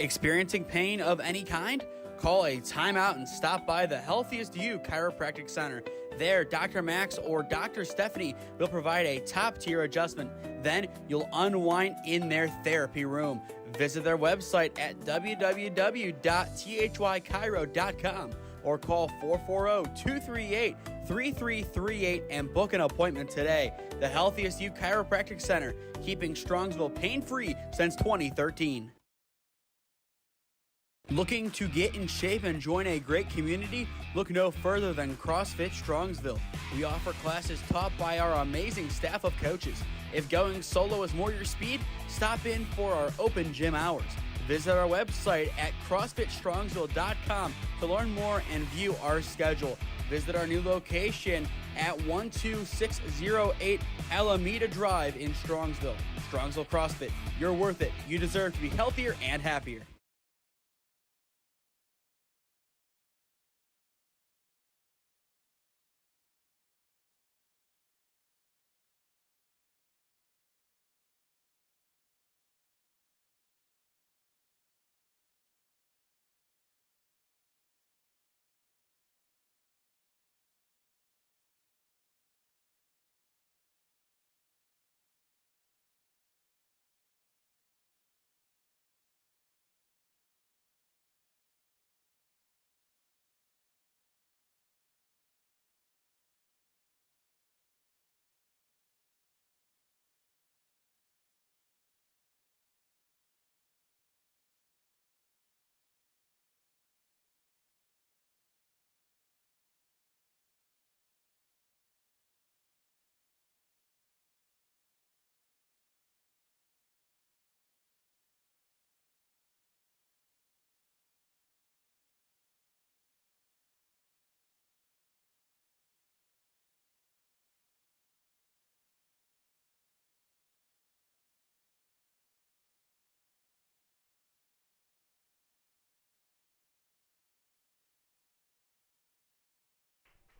Experiencing pain of any kind? Call a timeout and stop by the Healthiest You Chiropractic Center. There, Dr. Max or Dr. Stephanie will provide a top-tier adjustment. Then you'll unwind in their therapy room. Visit their website at www.thychiro.com or call 440-238-3338 and book an appointment today. The Healthiest You Chiropractic Center, keeping Strongsville pain-free since 2013. Looking to get in shape and join a great community? Look no further than CrossFit Strongsville. We offer classes taught by our amazing staff of coaches. If going solo is more your speed, stop in for our open gym hours. Visit our website at CrossFitStrongsville.com to learn more and view our schedule. Visit our new location at 12608 Alameda Drive in Strongsville. Strongsville CrossFit, you're worth it. You deserve to be healthier and happier.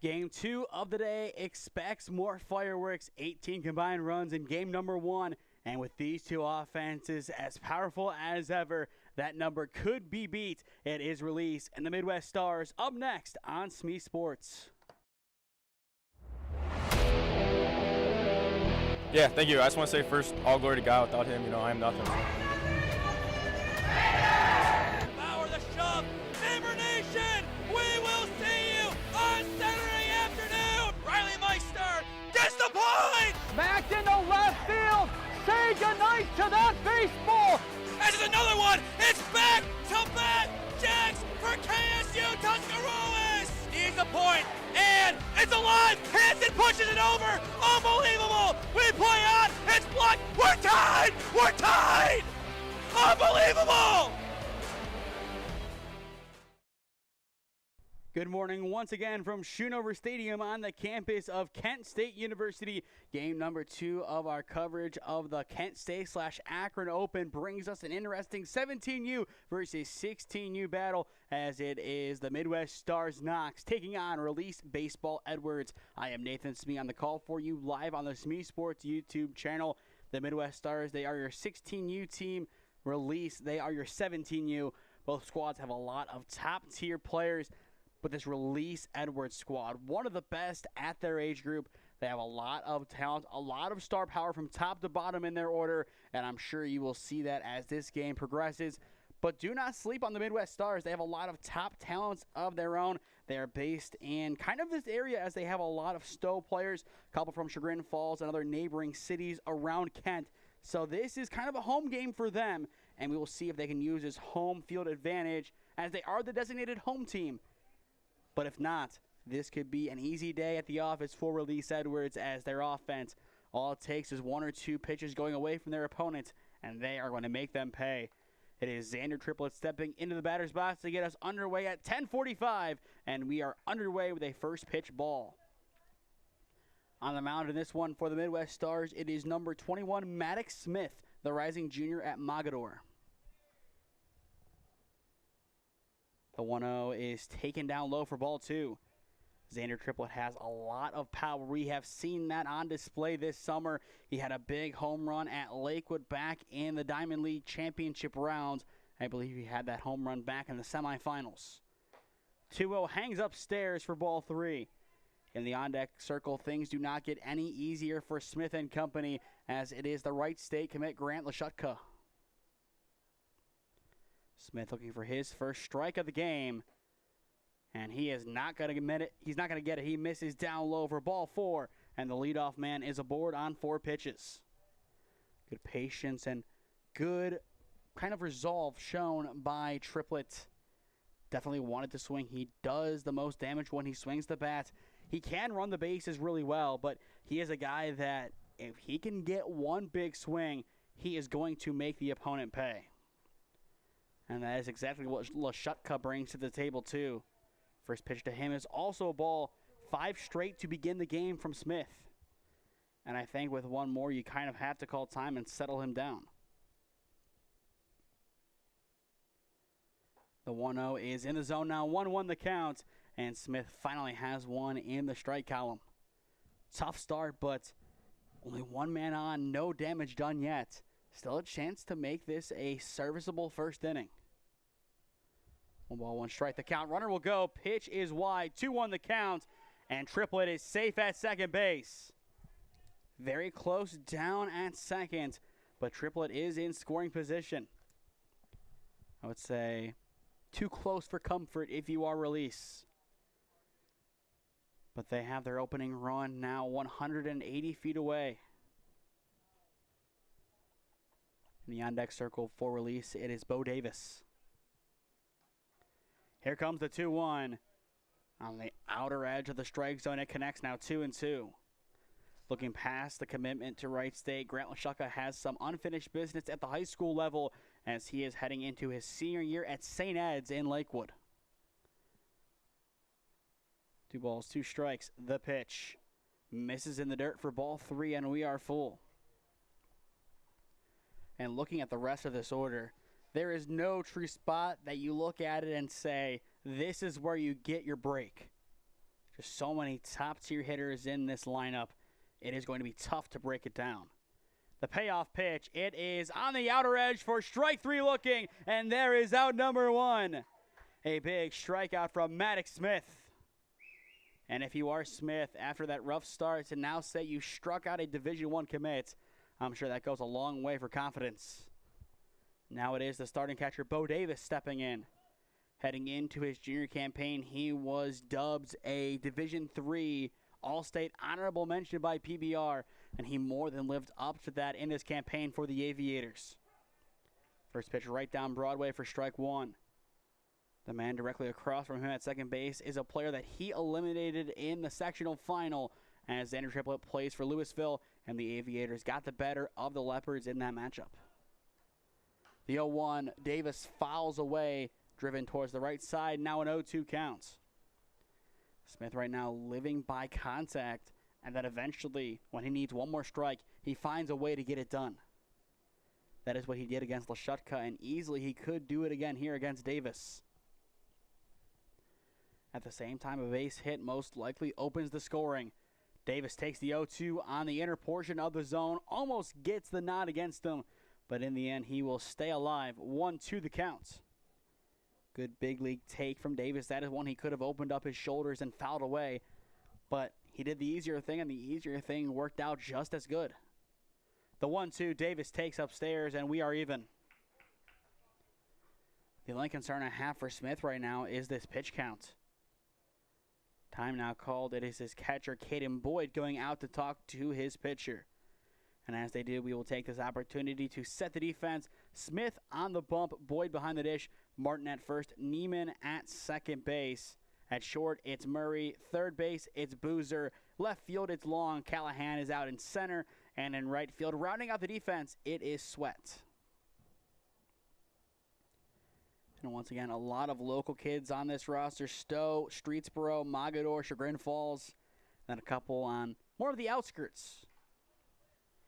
Game 2 of the day expects more fireworks, 18 combined runs in game number 1. And with these two offenses as powerful as ever, that number could be beat. It is Release and the Midwest Stars up next on SmeeSports. Yeah, thank you. I just want to say first, all glory to God. Without him, I am nothing. Power the shove, Timber Nation! We will see you on Saturday afternoon! Riley Meister gets the point! Back into left field! Say goodnight to that baseball! This is another one! It's back to back Jacks for KSU Tuscarawas! He's the point, and it's alive! Hansen pushes it over! Unbelievable! We play on! It's blocked! We're tied! We're tied! Unbelievable! Good morning once again from Schoonover Stadium on the campus of Kent State University. Game number 2 of our coverage of the Kent State/Akron Open brings us an interesting 17U versus 16U battle, as it is the Midwest Stars Knox taking on Release Baseball Edwards. I am Nathan Smee on the call for you live on the SmeeSports YouTube channel. The Midwest Stars, they are your 16U team. Release, they are your 17U. Both squads have a lot of top-tier players. But this Release Edwards squad, one of the best at their age group. They have a lot of talent, a lot of star power from top to bottom in their order, and I'm sure you will see that as this game progresses. But do not sleep on the Midwest Stars. They have a lot of top talents of their own. They are based in kind of this area, as they have a lot of Stowe players, a couple from Chagrin Falls and other neighboring cities around Kent. So this is kind of a home game for them, and we will see if they can use this home field advantage, as they are the designated home team. But if not, this could be an easy day at the office for Release Edwards, as their offense, all it takes is 1 or 2 pitches going away from their opponents, and they are going to make them pay. It is Xander Triplett stepping into the batter's box to get us underway at 10:45, and we are underway with a first pitch ball. On the mound in this one for the Midwest Stars, it is number 21, Maddox Smith, the rising junior at Mogador. The 1-0 is taken down low for ball 2. Xander Triplett has a lot of power. We have seen that on display this summer. He had a big home run at Lakewood back in the Diamond League Championship rounds, I believe he had that home run back in the semifinals. 2-0 hangs upstairs for ball 3. In the on-deck circle, things do not get any easier for Smith and company, as it is the Wright State commit Grant Lashutka. Smith looking for his first strike of the game, and he is not going to admit it. He's not going to get it. He misses down low for ball 4, and the leadoff man is aboard on 4 pitches. Good patience and good kind of resolve shown by Triplett. Definitely wanted to swing. He does the most damage when he swings the bat. He can run the bases really well, but he is a guy that if he can get one big swing, he is going to make the opponent pay. And that is exactly what Lashutka brings to the table too. First pitch to him is also a ball. 5 straight to begin the game from Smith. And I think with one more, you kind of have to call time and settle him down. The 1-0 is in the zone now. 1-1 the count. And Smith finally has one in the strike column. Tough start, but only one man on. No damage done yet. Still a chance to make this a serviceable first inning. 1-1 strike. The count. Runner will go. Pitch is wide. 2-1 the count. And Triplett is safe at second base. Very close down at second, but Triplett is in scoring position. I would say too close for comfort if you are release. But they have their opening run now 180 feet away. In the on-deck circle for release, it is Bo Davis. Here comes the 2-1. On the outer edge of the strike zone, it connects now 2-2. Looking past the commitment to Wright State, Grant Lashutka has some unfinished business at the high school level as he is heading into his senior year at St. Ed's in Lakewood. 2 balls, 2 strikes. The pitch misses in the dirt for ball 3, and we are full. And looking at the rest of this order, there is no true spot that you look at it and say, this is where you get your break. Just so many top-tier hitters in this lineup. It is going to be tough to break it down. The payoff pitch, it is on the outer edge for strike 3 looking, and there is out number 1. A big strikeout from Maddox Smith. And if you are Smith, after that rough start, to now say you struck out a Division I commit, I'm sure that goes a long way for confidence. Now it is the starting catcher, Bo Davis, stepping in. Heading into his junior campaign, he was dubbed a Division III All-State honorable mention by PBR, and he more than lived up to that in his campaign for the Aviators. First pitch right down Broadway for strike 1. The man directly across from him at second base is a player that he eliminated in the sectional final as Xander Triplett plays for Louisville, and the Aviators got the better of the Leopards in that matchup. The 0-1, Davis fouls away, driven towards the right side, now an 0-2 count. Smith right now living by contact, and then eventually, when he needs one more strike, he finds a way to get it done. That is what he did against Lashutka, and easily he could do it again here against Davis. At the same time, a base hit most likely opens the scoring. Davis takes the 0-2 on the inner portion of the zone, almost gets the nod against him, but in the end, he will stay alive. 1-2 the count. Good big league take from Davis. That is one he could have opened up his shoulders and fouled away, but he did the easier thing, and the easier thing worked out just as good. The 1-2, Davis takes upstairs, and we are even. The only concern I have for Smith right now is this pitch count. Time now called. It is his catcher, Caden Boyd, going out to talk to his pitcher. And as they do, we will take this opportunity to set the defense. Smith on the bump, Boyd behind the dish, Martin at first, Neiman at second base. At short, it's Murray. Third base, it's Boozer. Left field, it's Long. Callahan is out in center. And in right field, rounding out the defense, it is Sweat. And once again, a lot of local kids on this roster. Stowe, Streetsboro, Mogador, Chagrin Falls. Then a couple on more of the outskirts.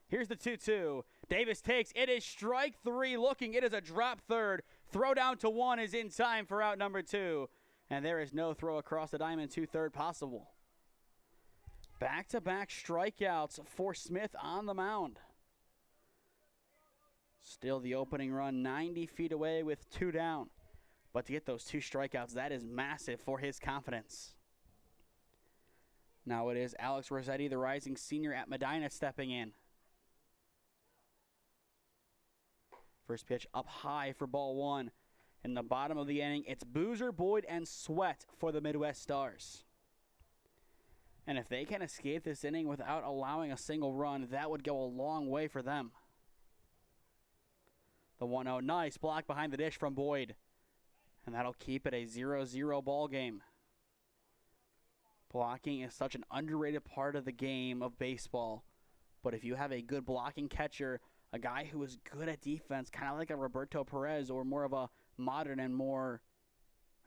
Here's the 2-2. Davis takes. It is strike 3 looking. It is a drop third. Throw down to 1 is in time for out number 2. And there is no throw across the diamond to third possible. Back-to-back strikeouts for Smith on the mound. Still the opening run 90 feet away with 2 down. But to get those 2 strikeouts, that is massive for his confidence. Now it is Alex Rossetti, the rising senior at Medina, stepping in. First pitch up high for ball 1. In the bottom of the inning, it's Boozer, Boyd, and Sweat for the Midwest Stars. And if they can escape this inning without allowing a single run, that would go a long way for them. The 1-0, nice block behind the dish from Boyd. And that'll keep it a 0-0 ball game. Blocking is such an underrated part of the game of baseball. But if you have a good blocking catcher, a guy who is good at defense, kind of like a Roberto Perez, or more of a modern and more,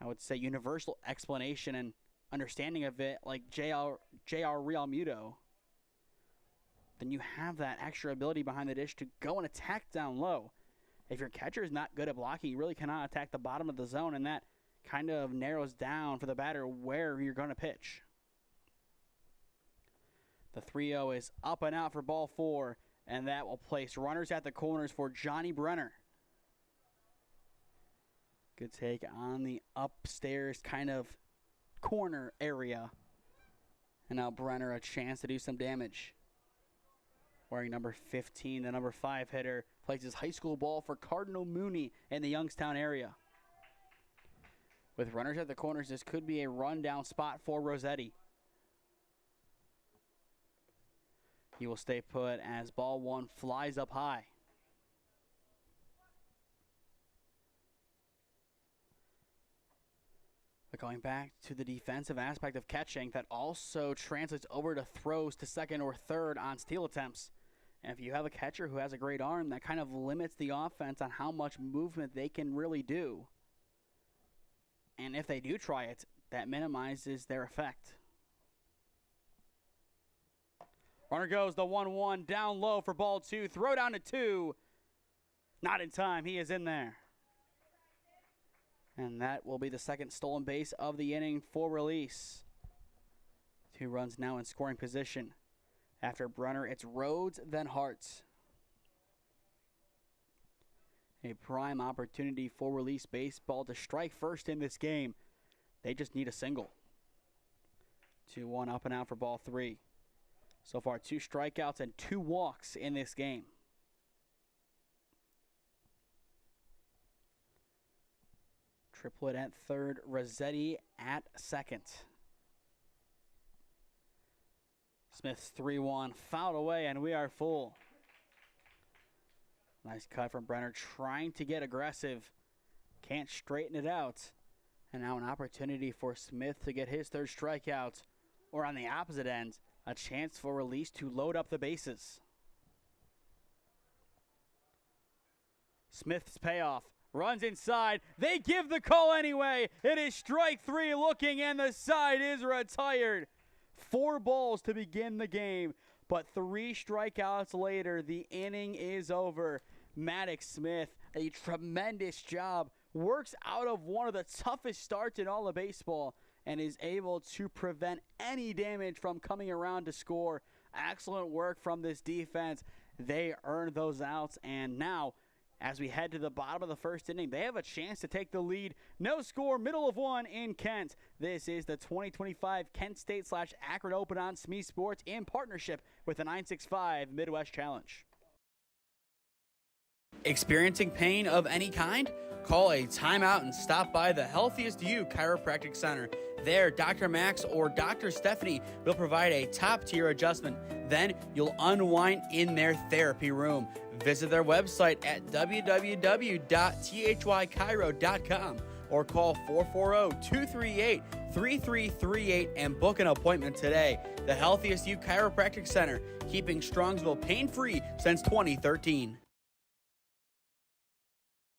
I would say, universal explanation and understanding of it, like J.R. Realmuto, then you have that extra ability behind the dish to go and attack down low. If your catcher is not good at blocking, you really cannot attack the bottom of the zone, and that kind of narrows down for the batter where you're going to pitch. The 3-0 is up and out for ball 4, and that will place runners at the corners for Johnny Brenner. Good take on the upstairs kind of corner area. And now Brenner a chance to do some damage. Wearing number 15, the number 5 hitter, places high school ball for Cardinal Mooney in the Youngstown area. With runners at the corners, this could be a rundown spot for Rossetti. He will stay put as ball 1 flies up high. But going back to the defensive aspect of catching, that also translates over to throws to second or third on steal attempts. And if you have a catcher who has a great arm, that kind of limits the offense on how much movement they can really do. And if they do try it, that minimizes their effect. Runner goes the 1-1 down low for ball 2. Throw down to 2. Not in time. He is in there. And that will be the second stolen base of the inning for release. 2 runs now in scoring position. After Brenner, it's Rhodes, then Hart. A prime opportunity for Release Baseball to strike first in this game. They just need a single. 2-1 up and out for ball 3. So far, 2 strikeouts and 2 walks in this game. Triplet at third, Rossetti at second. Smith's 3-1 fouled away, and we are full. Nice cut from Brenner, trying to get aggressive. Can't straighten it out. And now an opportunity for Smith to get his 3rd strikeout. Or on the opposite end, a chance for Release to load up the bases. Smith's payoff. Runs inside. They give the call anyway. It is strike 3 looking, and the side is retired. 4 balls to begin the game, but 3 strikeouts later, the inning is over. Maddox Smith, a tremendous job, works out of one of the toughest starts in all of baseball and is able to prevent any damage from coming around to score. Excellent work from this defense. They earned those outs, and now, as we head to the bottom of the 1st inning, they have a chance to take the lead. No score, middle of 1 in Kent. This is the 2025 Kent State/Akron Open on SmeeSports in partnership with the 965 Midwest Challenge. Experiencing pain of any kind? Call a timeout and stop by the Healthiest You Chiropractic Center. There, Dr. Max or Dr. Stephanie will provide a top-tier adjustment. Then you'll unwind in their therapy room. Visit their website at www.thychiro.com or call 440-238-3338 and book an appointment today. The Healthiest You Chiropractic Center, keeping Strongsville pain-free since 2013.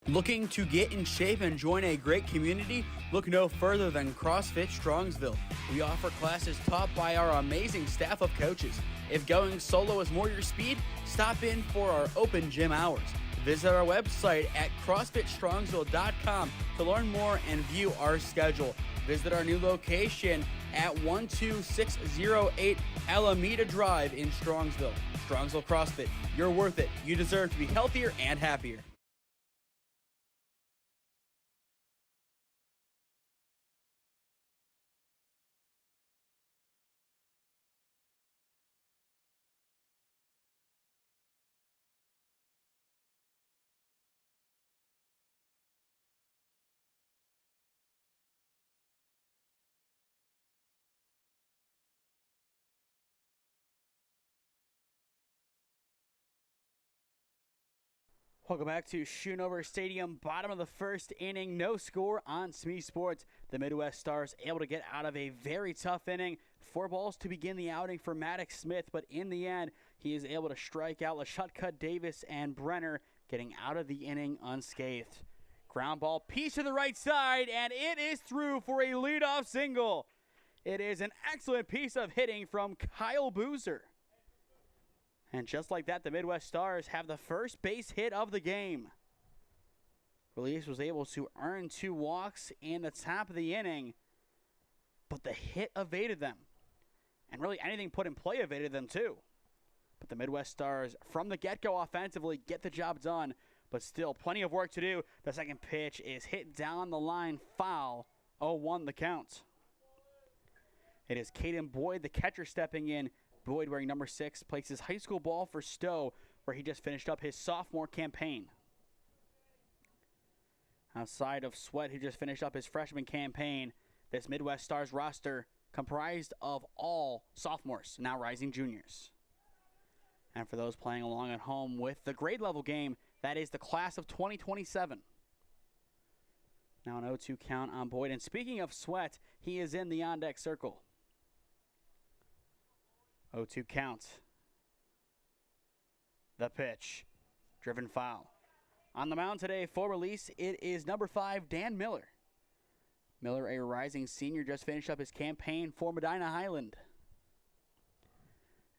Looking to get in shape and join a great community? Look no further than CrossFit Strongsville. We offer classes taught by our amazing staff of coaches. If going solo is more your speed, stop in for our open gym hours. Visit our website at CrossFitStrongsville.com to learn more and view our schedule. Visit our new location at 12608 Alameda Drive in Strongsville. Strongsville CrossFit, you're worth it. You deserve to be healthier and happier. Welcome back to Schoonover Stadium. Bottom of the first inning, no score on SmeeSports. The Midwest Stars able to get out of a very tough inning. 4 balls to begin the outing for Maddox Smith, but in the end, he is able to strike out Lashutka Davis and Brenner, getting out of the inning unscathed. Ground ball, piece to the right side, and it is through for a leadoff single. It is an excellent piece of hitting from Kyle Boozer. And just like that, the Midwest Stars have the first base hit of the game. Release was able to earn 2 walks in the top of the inning, but the hit evaded them. And really anything put in play evaded them too. But the Midwest Stars, from the get-go offensively, get the job done, but still plenty of work to do. The second pitch is hit down the line, foul, 0-1 the count. It is Caden Boyd, the catcher, stepping in. Boyd, wearing number 6, places high school ball for Stowe, where he just finished up his sophomore campaign. Outside of Sweat, who just finished up his freshman campaign, this Midwest Stars roster comprised of all sophomores, now rising juniors. And for those playing along at home with the grade level game, that is the class of 2027. Now an 0-2 count on Boyd. And speaking of Sweat, he is in the on-deck circle. 0-2 count. The pitch. Driven foul. On the mound today for release, it is number 5, Dan Miller. Miller, a rising senior, just finished up his campaign for Medina Highland.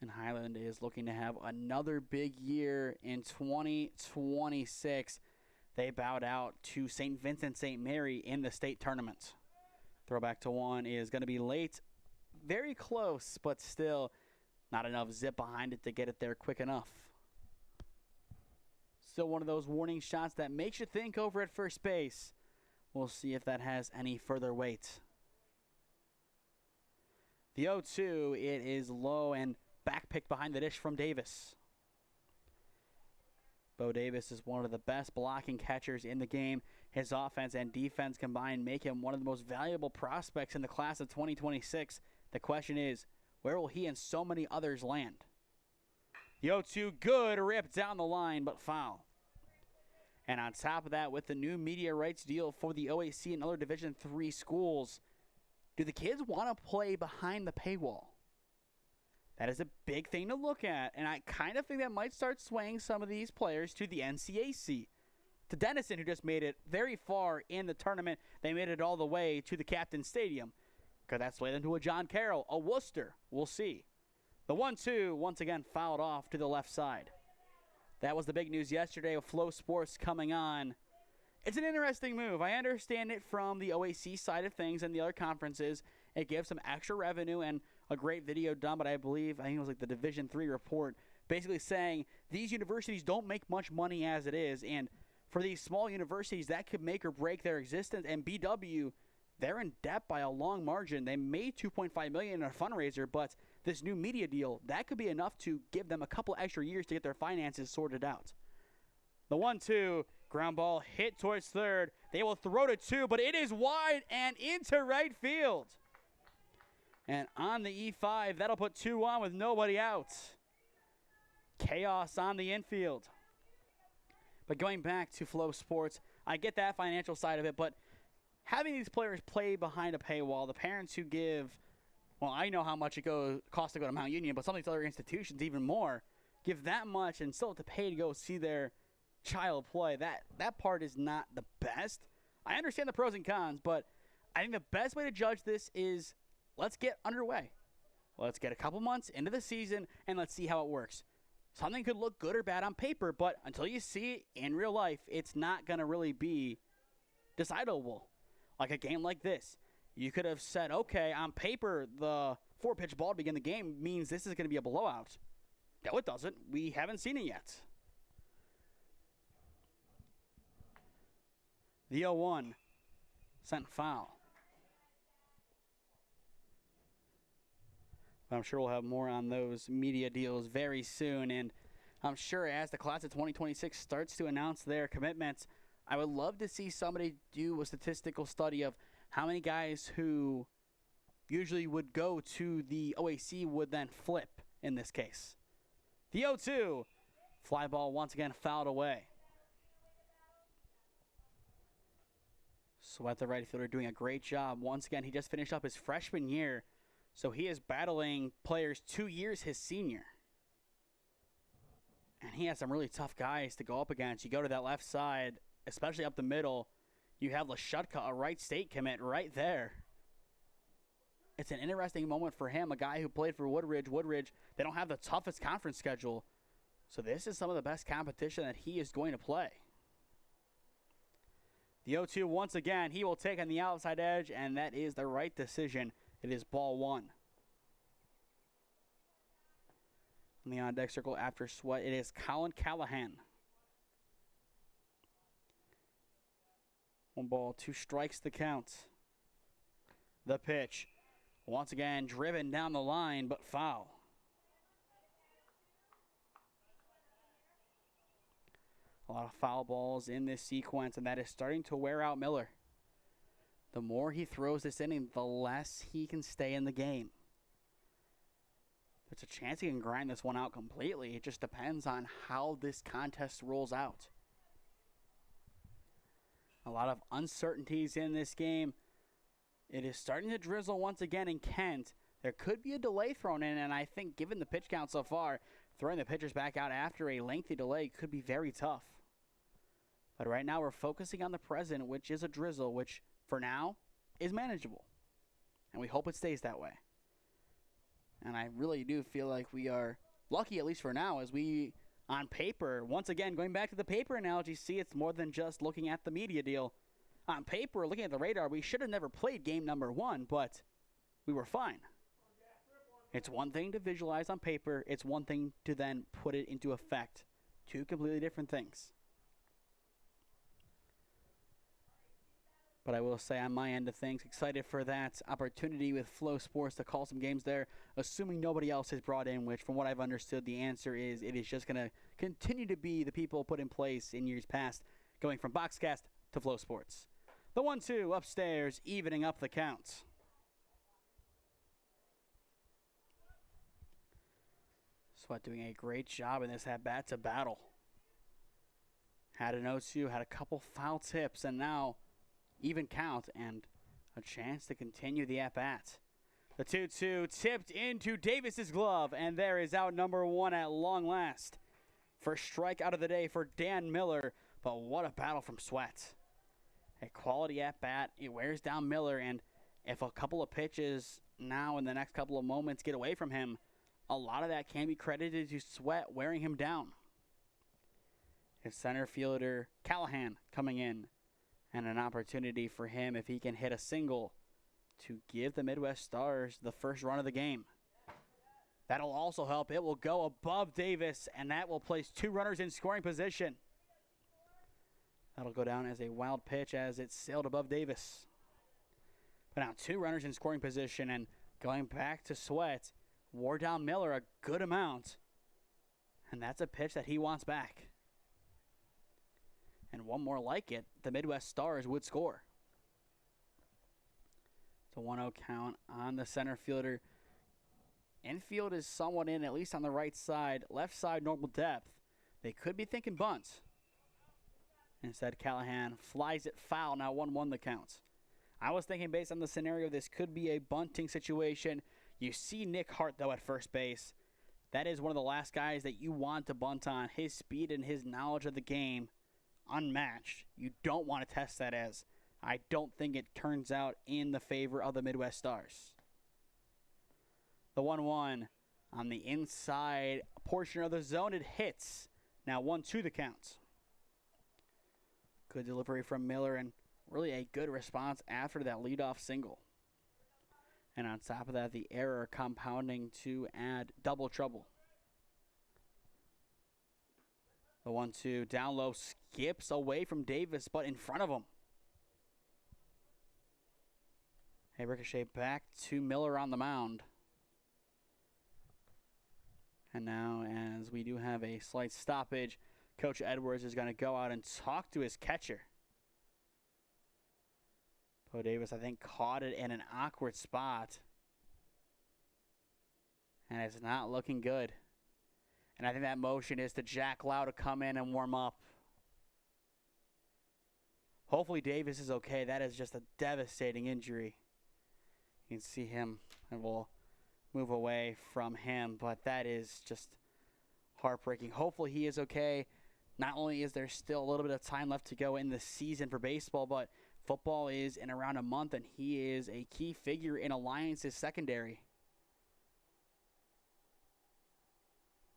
And Highland is looking to have another big year in 2026. They bowed out to St. Vincent St. Mary in the state tournament. Throwback to 1 is going to be late. Very close, but still not enough zip behind it to get it there quick enough. Still one of those warning shots that makes you think over at first base. We'll see if that has any further weight. The 0-2, it is low and back picked behind the dish from Davis. Bo Davis is one of the best blocking catchers in the game. His offense and defense combined make him one of the most valuable prospects in the class of 2026. The question is, where will he and so many others land? The 0-2, good rip down the line, but foul. And on top of that, with the new media rights deal for the OAC and other Division III schools, do the kids want to play behind the paywall? That is a big thing to look at, and I kind of think that might start swaying some of these players to the NCAC. To Denison, who just made it very far in the tournament, they made it all the way to the Captain's Stadium. Could that sway them to a John Carroll, a Worcester? We'll see. The 1-2, once again, fouled off to the left side. That was the big news yesterday with Flow Sports coming on. It's an interesting move. I understand it from the OAC side of things and the other conferences. It gives some extra revenue and a great video done, but I think it was like the Division III report, basically saying these universities don't make much money as it is, and for these small universities, that could make or break their existence. And BW, they're in debt by a long margin. They made $2.5 million in a fundraiser, but this new media deal, that could be enough to give them a couple extra years to get their finances sorted out. The 1-2, ground ball hit towards third. They will throw to 2, but it is wide and into right field. And on the E5, that'll put 2 on with nobody out. Chaos on the infield. But going back to Flow Sports, I get that financial side of it, but having these players play behind a paywall, the parents who give, well, I know how much it costs to go to Mount Union, but some of these other institutions even more, give that much and still have to pay to go see their child play. That part is not the best. I understand the pros and cons, but I think the best way to judge this is let's get underway. Let's get a couple months into the season, and let's see how it works. Something could look good or bad on paper, but until you see it in real life, it's not going to really be decidable. Like a game like this. you could have said, okay, on paper, the 4-pitch ball to begin the game means this is going to be a blowout. No, it doesn't. We haven't seen it yet. The 0-1 sent foul. But I'm sure we'll have more on those media deals very soon. And I'm sure as the class of 2026 starts to announce their commitments, I would love to see somebody do a statistical study of how many guys who usually would go to the OAC would then flip in this case. The 0-2, fly ball once again fouled away. Sweat, the right fielder, doing a great job. Once again, he just finished up his freshman year, so he is battling players 2 years his senior. And he has some really tough guys to go up against. You go to that left side, especially up the middle, you have Lashutka, a Wright State commit right there. It's an interesting moment for him, a guy who played for Woodridge. Woodridge, they don't have the toughest conference schedule, so this is some of the best competition that he is going to play. The 0-2 once again, he will take on the outside edge, and that is the right decision. It is ball one. On the on-deck circle after Sweat, it is Colin Callahan. 1 ball, 2 strikes the count. The pitch. Once again, driven down the line, but foul. A lot of foul balls in this sequence, and that is starting to wear out Miller. The more he throws this inning, the less he can stay in the game. There's a chance he can grind this one out completely. It just depends on how this contest rolls out. A lot of uncertainties in this game. It is starting to drizzle once again in Kent. There could be a delay thrown in, and I think given the pitch count so far, throwing the pitchers back out after a lengthy delay could be very tough. But right now we're focusing on the present, which is a drizzle, which for now is manageable. And we hope it stays that way. And I really do feel like we are lucky, at least for now, as we, on paper, once again, going back to the paper analogy, see it's more than just looking at the media deal. On paper, looking at the radar, we should have never played game number 1, but we were fine. It's one thing to visualize on paper. It's one thing to then put it into effect. 2 completely different things. But I will say on my end of things, excited for that opportunity with Flow Sports to call some games there, assuming nobody else is brought in, which from what I've understood, the answer is it is just going to continue to be the people put in place in years past, going from Boxcast to Flow Sports. The 1-2 upstairs, evening up the count. Sweat doing a great job in this at-bat to battle. Had an 0-2, had a couple foul tips, and now even count and a chance to continue the at-bat. The 2-2 tipped into Davis's glove, and there is out number 1 at long last. First strike out of the day for Dan Miller, but what a battle from Sweat. A quality at-bat, it wears down Miller, and if a couple of pitches now in the next couple of moments get away from him, a lot of that can be credited to Sweat wearing him down. His center fielder, Callahan, coming in. And an opportunity for him, if he can hit a single, to give the Midwest Stars the first run of the game. That'll also help. It will go above Davis, and that will place 2 runners in scoring position. That'll go down as a wild pitch as it sailed above Davis. But now 2 runners in scoring position, and going back to Sweat, wore down Miller a good amount. And that's a pitch that he wants back. And one more like it, the Midwest Stars would score. It's a 1-0 count on the center fielder. Infield is somewhat in, at least on the right side. Left side, normal depth. They could be thinking bunts. Instead, Callahan flies it foul. Now 1-1 the count. I was thinking based on the scenario, this could be a bunting situation. You see Nick Hart, though, at first base. That is one of the last guys that you want to bunt on. His speed and his knowledge of the game, unmatched. You don't want to test that as. I don't think it turns out in the favor of the Midwest Stars. The 1-1 on the inside portion of the zone. It hits. Now 1-2 the count. Good delivery from Miller and really a good response after that leadoff single. And on top of that, the error compounding to add double trouble. The 1-2 down low skips away from Davis, but in front of him. A ricochet back to Miller on the mound. And now, as we do have a slight stoppage, Coach Edwards is going to go out and talk to his catcher. Bo Davis, I think, caught it in an awkward spot. And it's not looking good. And I think that motion is to Jack Lau to come in and warm up. Hopefully Davis is okay. That is just a devastating injury. You can see him, and we'll move away from him, but that is just heartbreaking. Hopefully he is okay. Not only is there still a little bit of time left to go in the season for baseball, but football is in around a month, and he is a key figure in Alliance's secondary.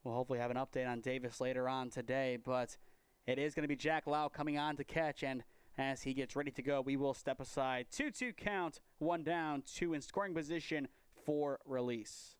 We'll hopefully have an update on Davis later on today, but it is going to be Jack Lau coming on to catch, and as he gets ready to go, we will step aside. 2-2 count, 1 down, 2 in scoring position for release.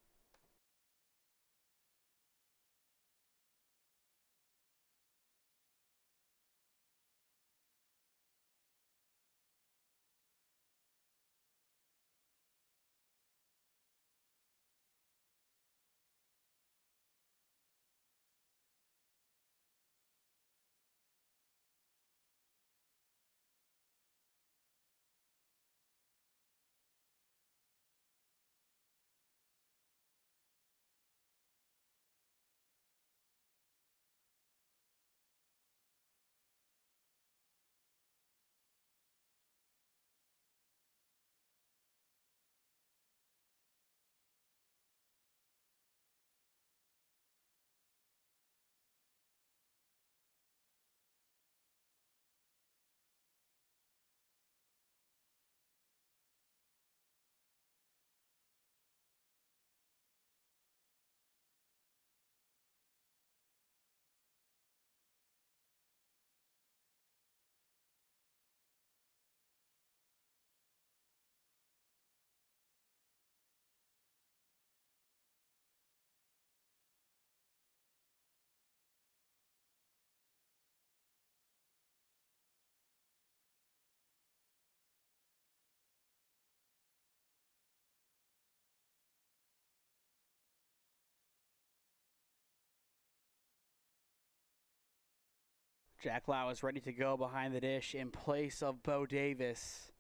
Jack Lau is ready to go behind the dish in place of Bo Davis.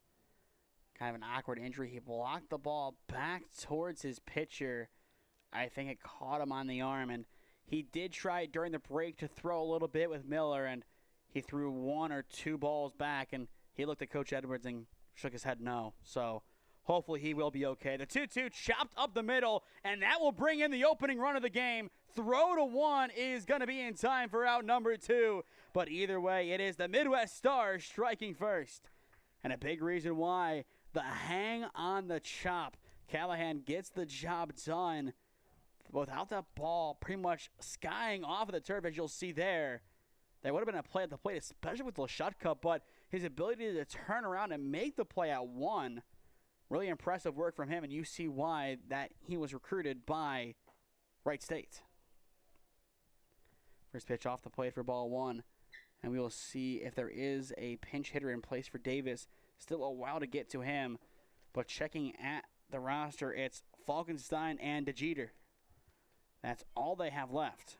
Kind of an awkward injury. He blocked the ball back towards his pitcher. I think it caught him on the arm, and he did try during the break to throw a little bit with Miller, and he threw 1 or 2 balls back, and he looked at Coach Edwards and shook his head no. So hopefully he will be okay. The 2-2 chopped up the middle, and that will bring in the opening run of the game. Throw to 1 is going to be in time for out number 2. But either way, it is the Midwest Stars striking first. And a big reason why, the hang on the chop. Callahan gets the job done without that ball pretty much skying off of the turf, as you'll see there. There would have been a play at the plate, especially with Lashutka, but his ability to turn around and make the play at 1, really impressive work from him, and you see why that he was recruited by Wright State. First pitch off the plate for ball 1. And we will see if there is a pinch hitter in place for Davis. Still a while to get to him. But checking at the roster, it's Falkenstein and DeJeter. That's all they have left.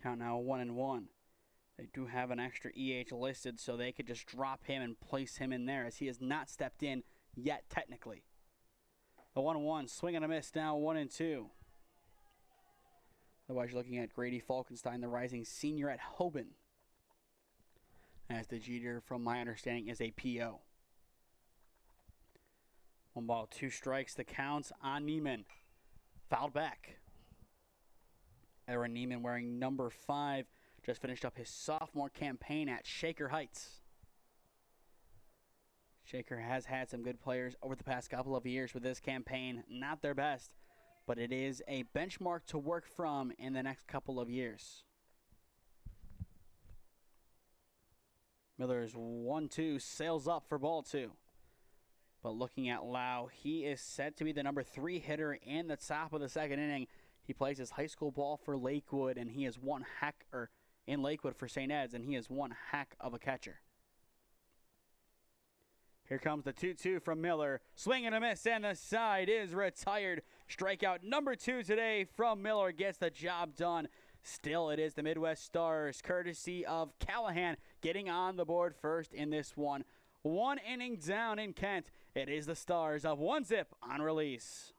Count now 1-1. They do have an extra EH listed, so they could just drop him and place him in there, as he has not stepped in yet technically. The 1-1, swing and a miss now, 1-2. Otherwise, you're looking at Grady Falkenstein, the rising senior at Hoban. As the Jeter, from my understanding, is a PO. 1 ball, 2 strikes. The counts on Neiman. Fouled back. Aaron Neiman, wearing number 5, just finished up his sophomore campaign at Shaker Heights. Shaker has had some good players over the past couple of years with this campaign. Not their best, but it is a benchmark to work from in the next couple of years. Miller's 1-2 sails up for ball 2. But looking at Lau, he is set to be the number 3 hitter in the top of the second inning. He plays his high school ball for Lakewood, and he is in Lakewood for St. Ed's, and he is one heck of a catcher. Here comes the 2-2 from Miller. Swing and a miss, and the side is retired. Strikeout number 2 today from Miller gets the job done. Still, it is the Midwest Stars, courtesy of Callahan, getting on the board first in this one. 1 inning down in Kent. It is the Stars of 1-0 on release.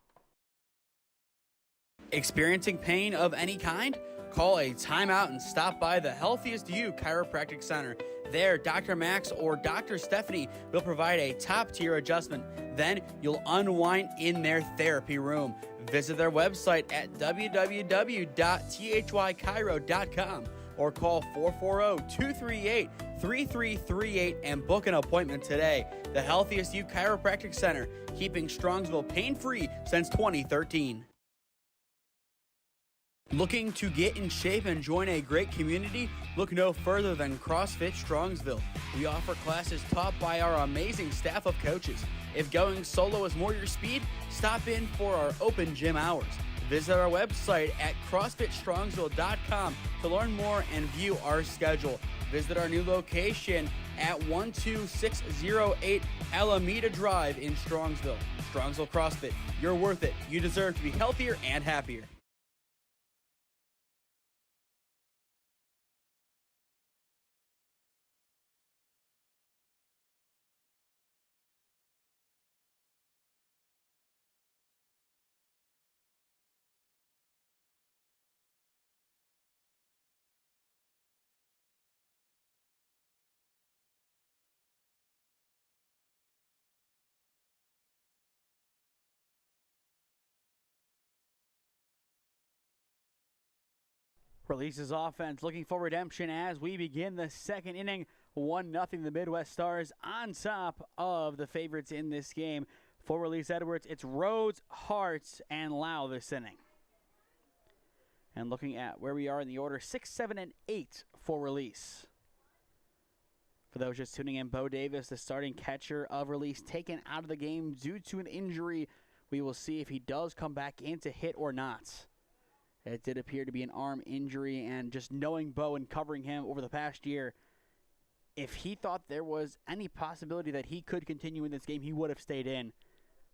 Experiencing pain of any kind? Call a timeout and stop by the Healthiest You Chiropractic Center. There, Dr. Max or Dr. Stephanie will provide a top-tier adjustment. Then you'll unwind in their therapy room. Visit their website at www.thychiro.com or call 440-238-3338 and book an appointment today. The Healthiest You Chiropractic Center, keeping Strongsville pain-free since 2013. Looking to get in shape and join a great community? Look no further than CrossFit Strongsville. We offer classes taught by our amazing staff of coaches. If going solo is more your speed, stop in for our open gym hours. Visit our website at CrossFitStrongsville.com to learn more and view our schedule. Visit our new location at 12608 Alameda Drive in Strongsville. Strongsville CrossFit, you're worth it. You deserve to be healthier and happier. Releases offense looking for redemption as we begin the second inning. 1-0 the Midwest Stars on top of the favorites in this game. For Release Edwards, it's Rhodes, Hartz, and Lau this inning. And looking at where we are in the order, 6, 7, and 8 for Release. For those just tuning in, Bo Davis, the starting catcher of Release, taken out of the game due to an injury. We will see if he does come back in to hit or not. It did appear to be an arm injury, and just knowing Bo and covering him over the past year, if he thought there was any possibility that he could continue in this game, he would have stayed in.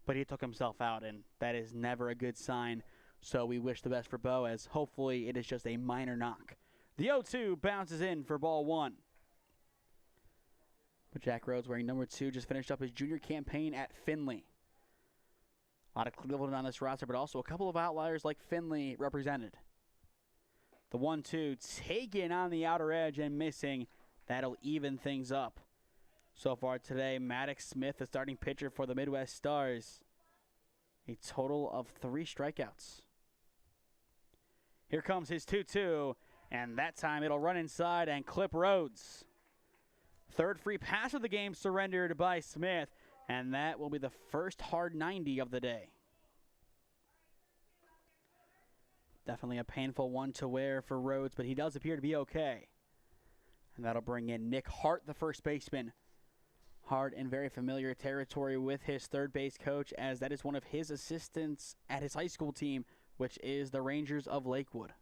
But he took himself out, and that is never a good sign. So we wish the best for Bo, as hopefully it is just a minor knock. The 0-2 bounces in for ball 1. But Jack Rhodes, wearing number 2, just finished up his junior campaign at Findlay. A lot of Cleveland on this roster, but also a couple of outliers like Findlay represented. The 1-2 taken on the outer edge and missing. That'll even things up. So far today, Maddox Smith, the starting pitcher for the Midwest Stars. A total of 3 strikeouts. Here comes his 2-2, and that time it'll run inside and clip Rhodes. Third free pass of the game surrendered by Smith. And that will be the first hard 90 of the day. Definitely a painful one to wear for Rhodes, but he does appear to be okay. And that'll bring in Nick Hart, the first baseman. Hart in very familiar territory with his third base coach, as that is one of his assistants at his high school team, which is the Rangers of Lakewood.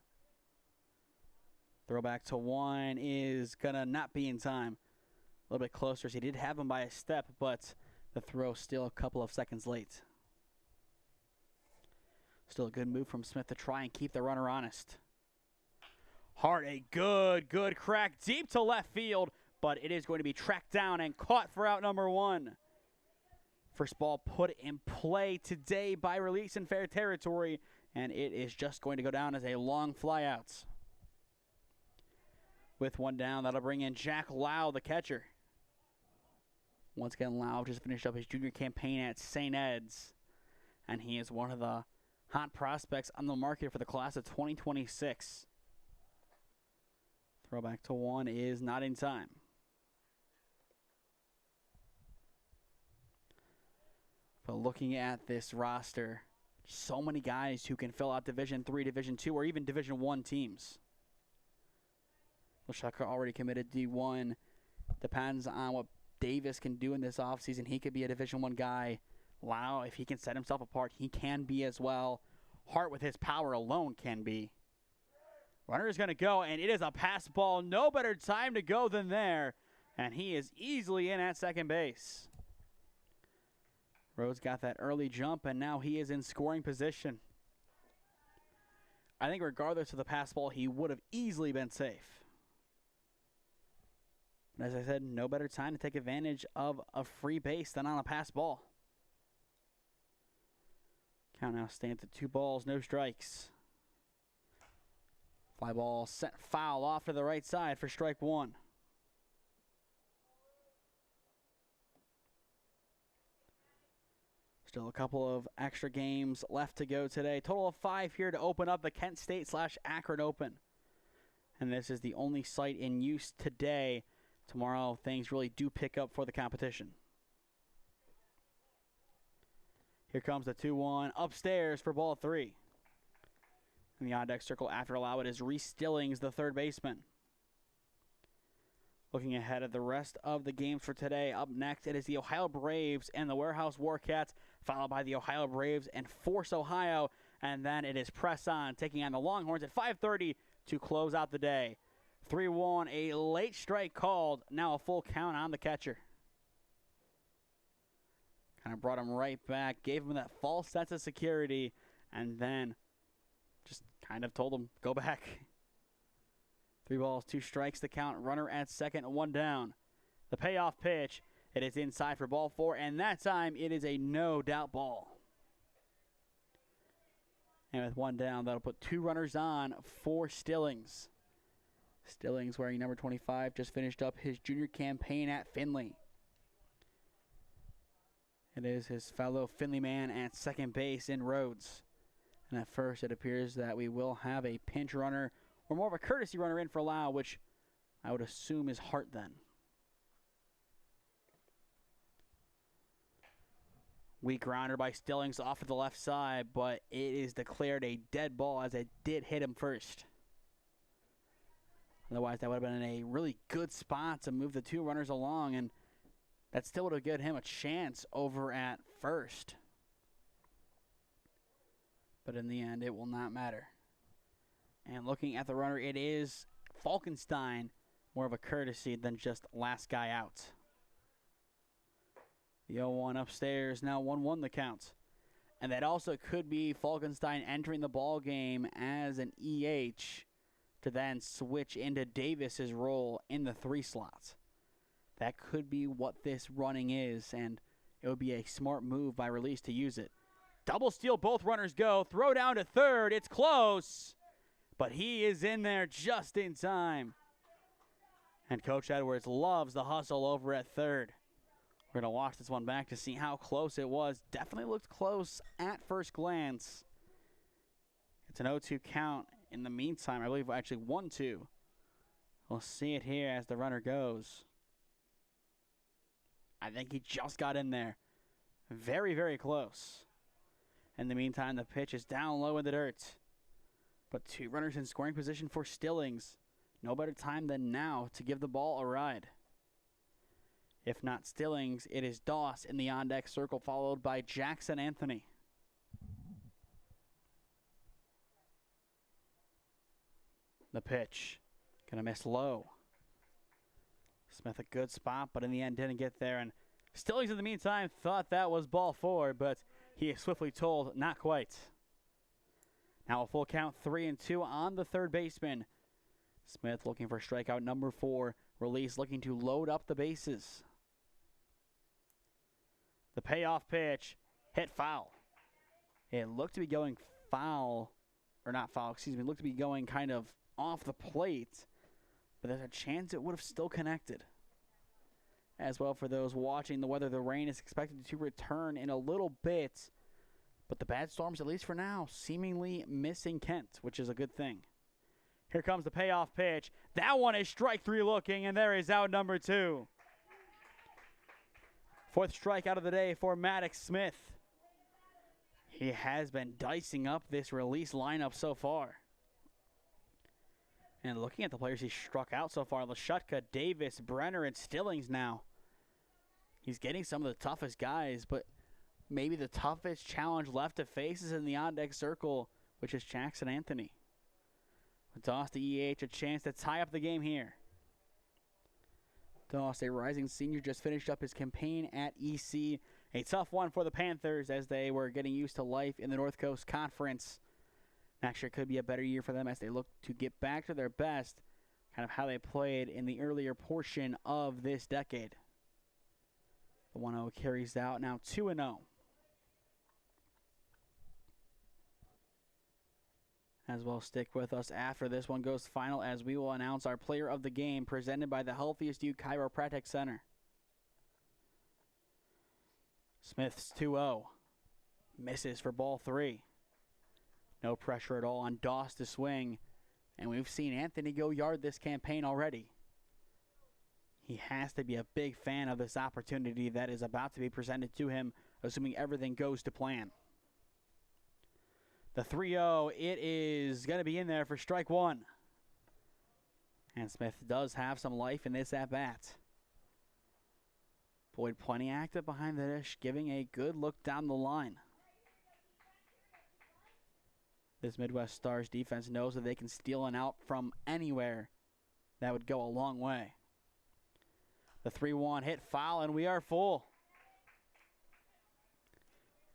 Throwback to 1 is going to not be in time. A little bit closer, so he did have him by a step, but the throw still a couple of seconds late. Still a good move from Smith to try and keep the runner honest. Hart, a good crack deep to left field, but it is going to be tracked down and caught for out number 1. First ball put in play today by Release in fair territory, and it is just going to go down as a long fly out. With 1 down, that'll bring in Jack Lau, the catcher. Once again, Lau just finished up his junior campaign at St. Ed's, and he is one of the hot prospects on the market for the class of 2026. Throwback to 1 is not in time. But looking at this roster, so many guys who can fill out Division III, Division II, or even Division I teams. Lashaka already committed D1. Depends on what Davis can do in this offseason. He could be a Division I guy. Wow, if he can set himself apart, he can be as well. Hart with his power alone can be. Runner is going to go, and it is a pass ball. No better time to go than there. And he is easily in at second base. Rhodes got that early jump, and now he is in scoring position. I think regardless of the pass ball, he would have easily been safe. But as I said, no better time to take advantage of a free base than on a pass ball. Count now stands at 2 balls, no strikes. Fly ball sent foul off to the right side for strike 1. Still a couple of extra games left to go today. Total of 5 here to open up the Kent State/Akron Open. And this is the only site in use today. Tomorrow, things really do pick up for the competition. Here comes the 2-1 upstairs for ball 3. In the on-deck circle after allow it is Reese Stillings, the third baseman. Looking ahead at the rest of the games for today, up next it is the Ohio Braves and the Warehouse Warcats, followed by the Ohio Braves and Force Ohio, and then it is Press On taking on the Longhorns at 5:30 to close out the day. 3-1, a late strike called, now a full count on the catcher. Kind of brought him right back, gave him that false sense of security, and then just kind of told him, go back. 3 balls, 2 strikes the count, runner at second, 1 down. The payoff pitch, it is inside for ball 4, and that time it is a no-doubt ball. And with 1 down, that'll put 2 runners on for Stillings. Stillings, wearing number 25, just finished up his junior campaign at Findlay. It is his fellow Findlay man at second base in Rhodes. And at first, it appears that we will have a pinch runner, or more of a courtesy runner in for Lau, which I would assume is Hart then. Weak grounder by Stillings off to the left side, but it is declared a dead ball as it did hit him first. Otherwise, that would have been a really good spot to move the 2 runners along, and that still would have given him a chance over at first. But in the end, it will not matter. And looking at the runner, it is Falkenstein, more of a courtesy than just last guy out. The 0-1 upstairs, now 1-1 the count. And that also could be Falkenstein entering the ball game as an EH to then switch into Davis's role in the 3 slot. That could be what this running is, and it would be a smart move by Release to use it. Double steal, both runners go. Throw down to third. It's close, but he is in there just in time. And Coach Edwards loves the hustle over at third. We're going to watch this one back to see how close it was. Definitely looked close at first glance. It's an 0-2 count. In the meantime, I believe actually 1-2. We'll see it here as the runner goes. I think he just got in there. Very, very close. In the meantime, the pitch is down low in the dirt. But 2 runners in scoring position for Stillings. No better time than now to give the ball a ride. If not Stillings, it is Doss in the on-deck circle, followed by Jackson Anthony. The pitch, gonna miss low. Smith a good spot, but in the end didn't get there. And Stillings in the meantime thought that was ball 4, but he is swiftly told not quite. Now a full count, 3-2 on the third baseman. Smith looking for strikeout number 4. Release looking to load up the bases. The payoff pitch hit foul. It looked to be going foul, or not foul, excuse me, it looked to be going kind of off the plate, but there's a chance it would have still connected. As well, for those watching the weather, the rain is expected to return in a little bit, but the bad storms, at least for now, seemingly missing Kent, which is a good thing. Here comes the payoff pitch. That one is strike 3 looking, and there is out number 2. 4th strikeout of the day for Maddox Smith. He has been dicing up this Release lineup so far. And looking at the players he struck out so far, Lashutka, Davis, Brenner, and Stillings now. He's getting some of the toughest guys, but maybe the toughest challenge left to face is in the on-deck circle, which is Jackson Anthony. With toss to EH, a chance to tie up the game here. Doss, a rising senior, just finished up his campaign at EC. A tough one for the Panthers as they were getting used to life in the North Coast Conference. Next year could be a better year for them as they look to get back to their best, kind of how they played in the earlier portion of this decade. The 1-0 carries out, now 2-0. As well, stick with us after this one goes final as we will announce our player of the game presented by the Healthiest You Chiropractic Center. Smith's 2-0. Misses for ball 3. No pressure at all on Doss to swing. And we've seen Anthony go yard this campaign already. He has to be a big fan of this opportunity that is about to be presented to him, assuming everything goes to plan. The 3-0, it is going to be in there for strike one. And Smith does have some life in this at-bat. Boyd plenty active behind the dish, giving a good look down the line. This Midwest Stars defense knows that they can steal an out from anywhere. That would go a long way. The 3-1 hit foul, and we are full.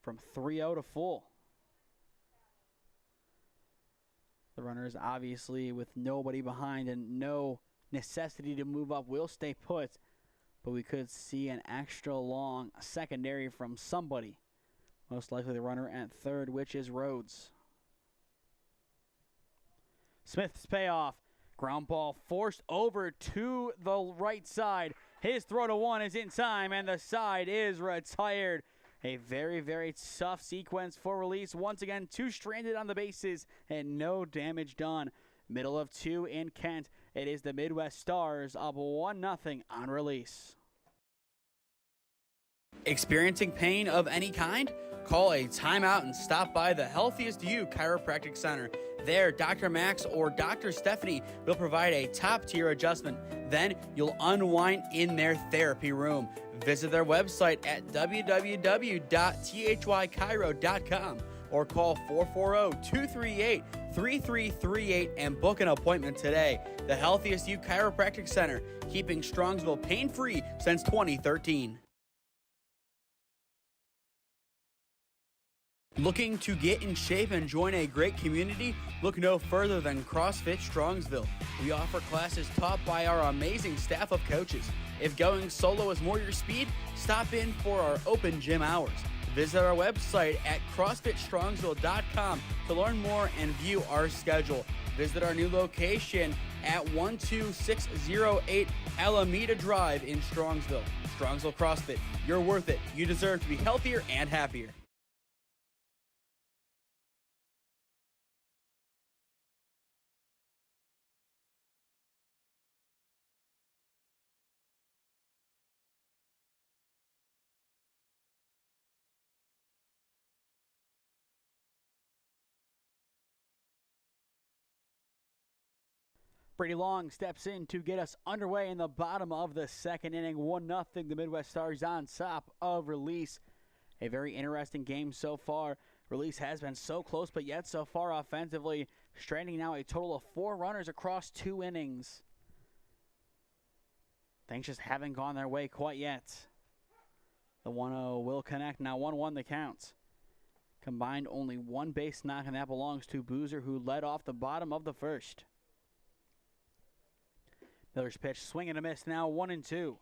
From 3-0 to full. The runners, obviously, with nobody behind and no necessity to move up, will stay put. But we could see an extra long secondary from somebody. Most likely the runner at third, which is Rhodes. Smith's payoff. Ground ball forced over to the right side. His throw to one is in time, and the side is retired. A very, very tough sequence for release. Once again, 2 stranded on the bases and no damage done. Middle of 2 in Kent. It is the Midwest Stars up 1-0 on release. Experiencing pain of any kind? Call a timeout and stop by the Healthiest You Chiropractic Center. There, Dr. Max or Dr. Stephanie will provide a top-tier adjustment. Then you'll unwind in their therapy room. Visit their website at www.thychiro.com or call 440-238-3338 and book an appointment today. The Healthiest You Chiropractic Center, keeping Strongsville pain-free since 2013. Looking to get in shape and join a great community? Look no further than CrossFit Strongsville. We offer classes taught by our amazing staff of coaches. If going solo is more your speed, stop in for our open gym hours. Visit our website at CrossFitStrongsville.com to learn more and view our schedule. Visit our new location at 12608 Alameda Drive in Strongsville. Strongsville CrossFit, you're worth it. You deserve to be healthier and happier. Brady Long steps in to get us underway in the bottom of the second inning. 1-0, the Midwest Stars on top of release. A very interesting game so far. Release has been so close, but yet so far offensively, stranding now a total of 4 runners across 2 innings. Things just haven't gone their way quite yet. The 1-0 will connect. Now 1-1 the count. Combined only 1 base knock, and that belongs to Boozer, who led off the bottom of the first. Miller's pitch, swing and a miss, now 1-2.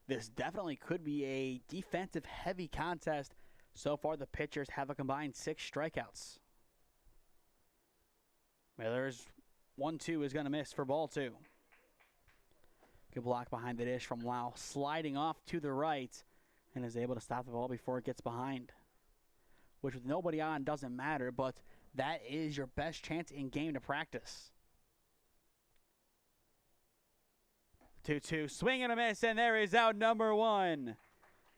This definitely could be a defensive-heavy contest. So far, the pitchers have a combined 6 strikeouts. Miller's 1-2 is going to miss for ball 2. Good block behind the dish from Lau, sliding off to the right, and is able to stop the ball before it gets behind. Which with nobody on doesn't matter, but that is your best chance in game to practice. 2-2, swing and a miss, and there is out number 1.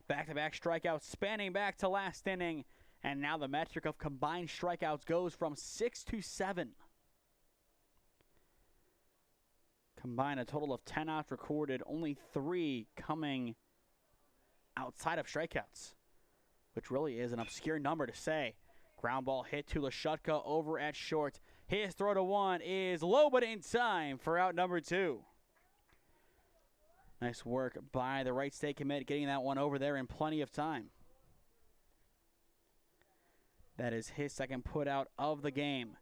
Back-to-back strikeouts spanning back to last inning, and now the metric of combined strikeouts goes from 6 to 7. Combined a total of 10 outs recorded, only 3 coming outside of strikeouts, which really is an obscure number to say. Ground ball hit to Lashutka over at short. His throw to one is low, but in time for out number 2. Nice work by the right state commit, getting that one over there in plenty of time. That is his second put out of the game.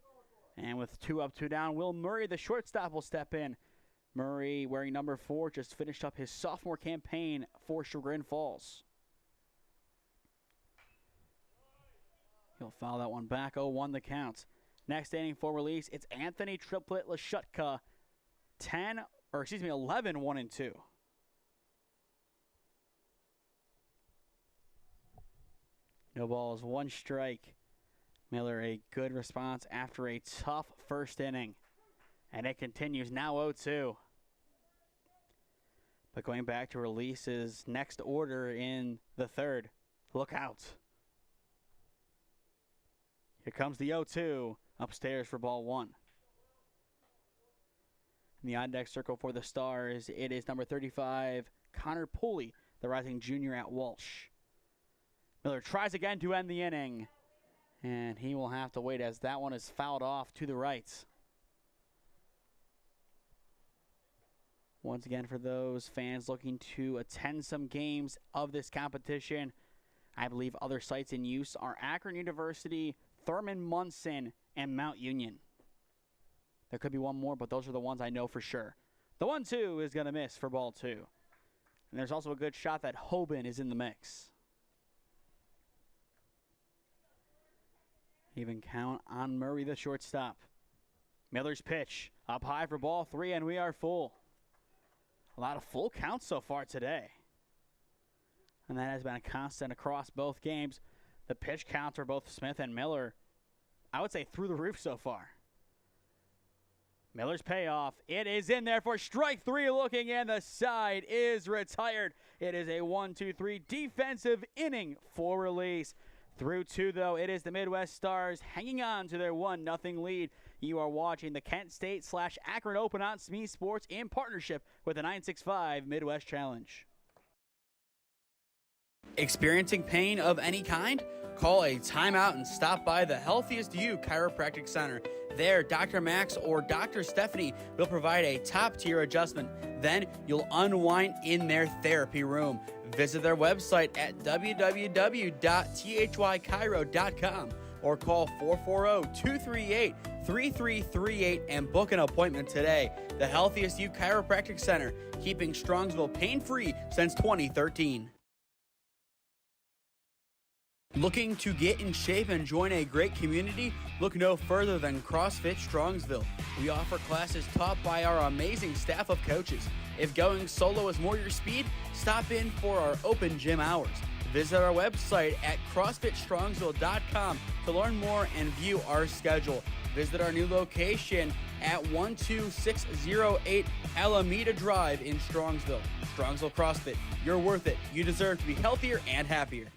And with 2 up, 2 down, Will Murray, the shortstop, will step in. Murray, wearing number 4, just finished up his sophomore campaign for Chagrin Falls. He'll foul that one back. 0-1 the count. Next inning for release, it's Anthony Triplet Lashutka. 11, 1 and 2. No balls, 1 strike. Miller, a good response after a tough first inning. And it continues now 0-2. But going back to releases, next order in the third. Look out. Here comes the 0-2 upstairs for ball 1. In the on-deck circle for the Stars, it is number 35, Connor Pulley, the rising junior at Walsh. Miller tries again to end the inning. And he will have to wait as that one is fouled off to the right. Once again, for those fans looking to attend some games of this competition, I believe other sites in use are Akron University, Thurman Munson, and Mount Union. There could be one more, but those are the ones I know for sure. The 1-2 is going to miss for ball 2. And there's also a good shot that Hoban is in the mix. Even count on Murray, the shortstop. Miller's pitch up high for ball 3, and we are full. A lot of full counts so far today. And that has been a constant across both games. The pitch counts for both Smith and Miller, I would say, through the roof so far. Miller's payoff. It is in there for strike 3 looking, and the side is retired. It is a 1-2-3 defensive inning for release. Through 2, though, it is the Midwest Stars hanging on to their 1-0 lead. You are watching the Kent State/Akron Open on SmeeSports in partnership with the 965 Midwest Challenge. Experiencing pain of any kind? Call a timeout and stop by the Healthiest You Chiropractic Center. There, Dr. Max or Dr. Stephanie will provide a top-tier adjustment. Then you'll unwind in their therapy room. Visit their website at www.thychiro.com or call 440-238-3338 and book an appointment today. The Healthiest You Chiropractic Center, keeping Strongsville pain-free since 2013. Looking to get in shape and join a great community? Look no further than CrossFit Strongsville. We offer classes taught by our amazing staff of coaches. If going solo is more your speed, stop in for our open gym hours. Visit our website at CrossFitStrongsville.com to learn more and view our schedule. Visit our new location at 12608 Alameda Drive in Strongsville. Strongsville CrossFit, you're worth it. You deserve to be healthier and happier.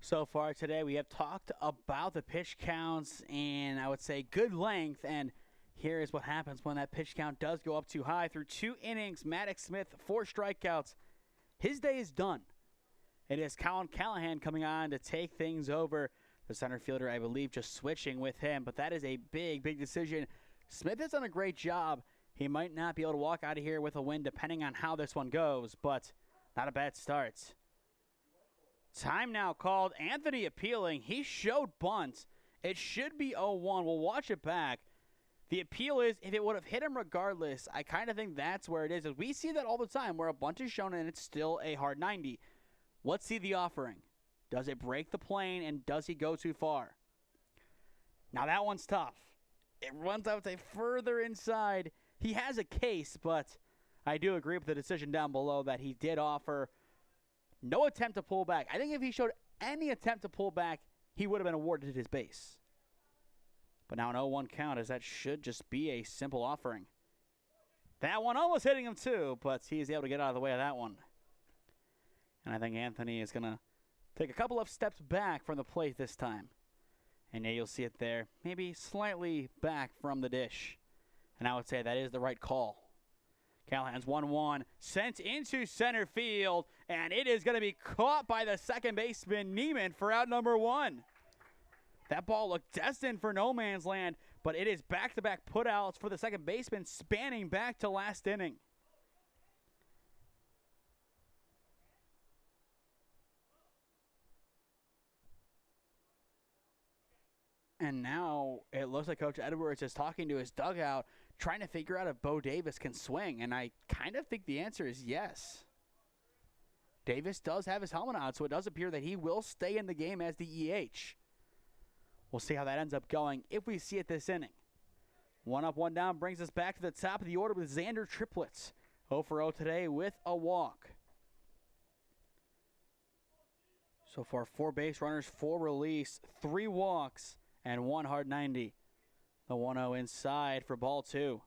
So far today, we have talked about the pitch counts and I would say good length. And here is what happens when that pitch count does go up too high. Through 2 innings, Maddox Smith, 4 strikeouts. His day is done. It is Colin Callahan coming on to take things over. The center fielder, I believe, just switching with him. But that is a big, big decision. Smith has done a great job. He might not be able to walk out of here with a win depending on how this one goes, but not a bad start. Time now called. Anthony appealing. He showed bunt. It should be 0-1. We'll watch it back. The appeal is if it would have hit him regardless, I kind of think that's where it is. We see that all the time where a bunt is shown and it's still a hard 90. Let's see the offering. Does it break the plane and does he go too far? Now that one's tough. It runs, I would say, further inside. He has a case, but I do agree with the decision down below that he did offer no attempt to pull back. I think if he showed any attempt to pull back, he would have been awarded his base. But now an 0-1 count, as that should just be a simple offering. That one almost hitting him too, but he's able to get out of the way of that one. And I think Anthony is going to take a couple of steps back from the plate this time. And yeah, you'll see it there, maybe slightly back from the dish. And I would say that is the right call. Callahan's 1-1, sent into center field, and it is going to be caught by the second baseman, Neiman, for out number 1. That ball looked destined for no man's land, but it is back-to-back putouts for the second baseman, spanning back to last inning. And now it looks like Coach Edwards is talking to his dugout, trying to figure out if Bo Davis can swing, and I kind of think the answer is yes. Davis does have his helmet on, so it does appear that he will stay in the game as the EH. We'll see how that ends up going if we see it this inning. 1 up, 1 down brings us back to the top of the order with Xander Triplets. 0 for 0 today with a walk. So far, 4 base runners, 4 release, 3 walks, and 1 hard 90. The 1-0 inside for ball 2.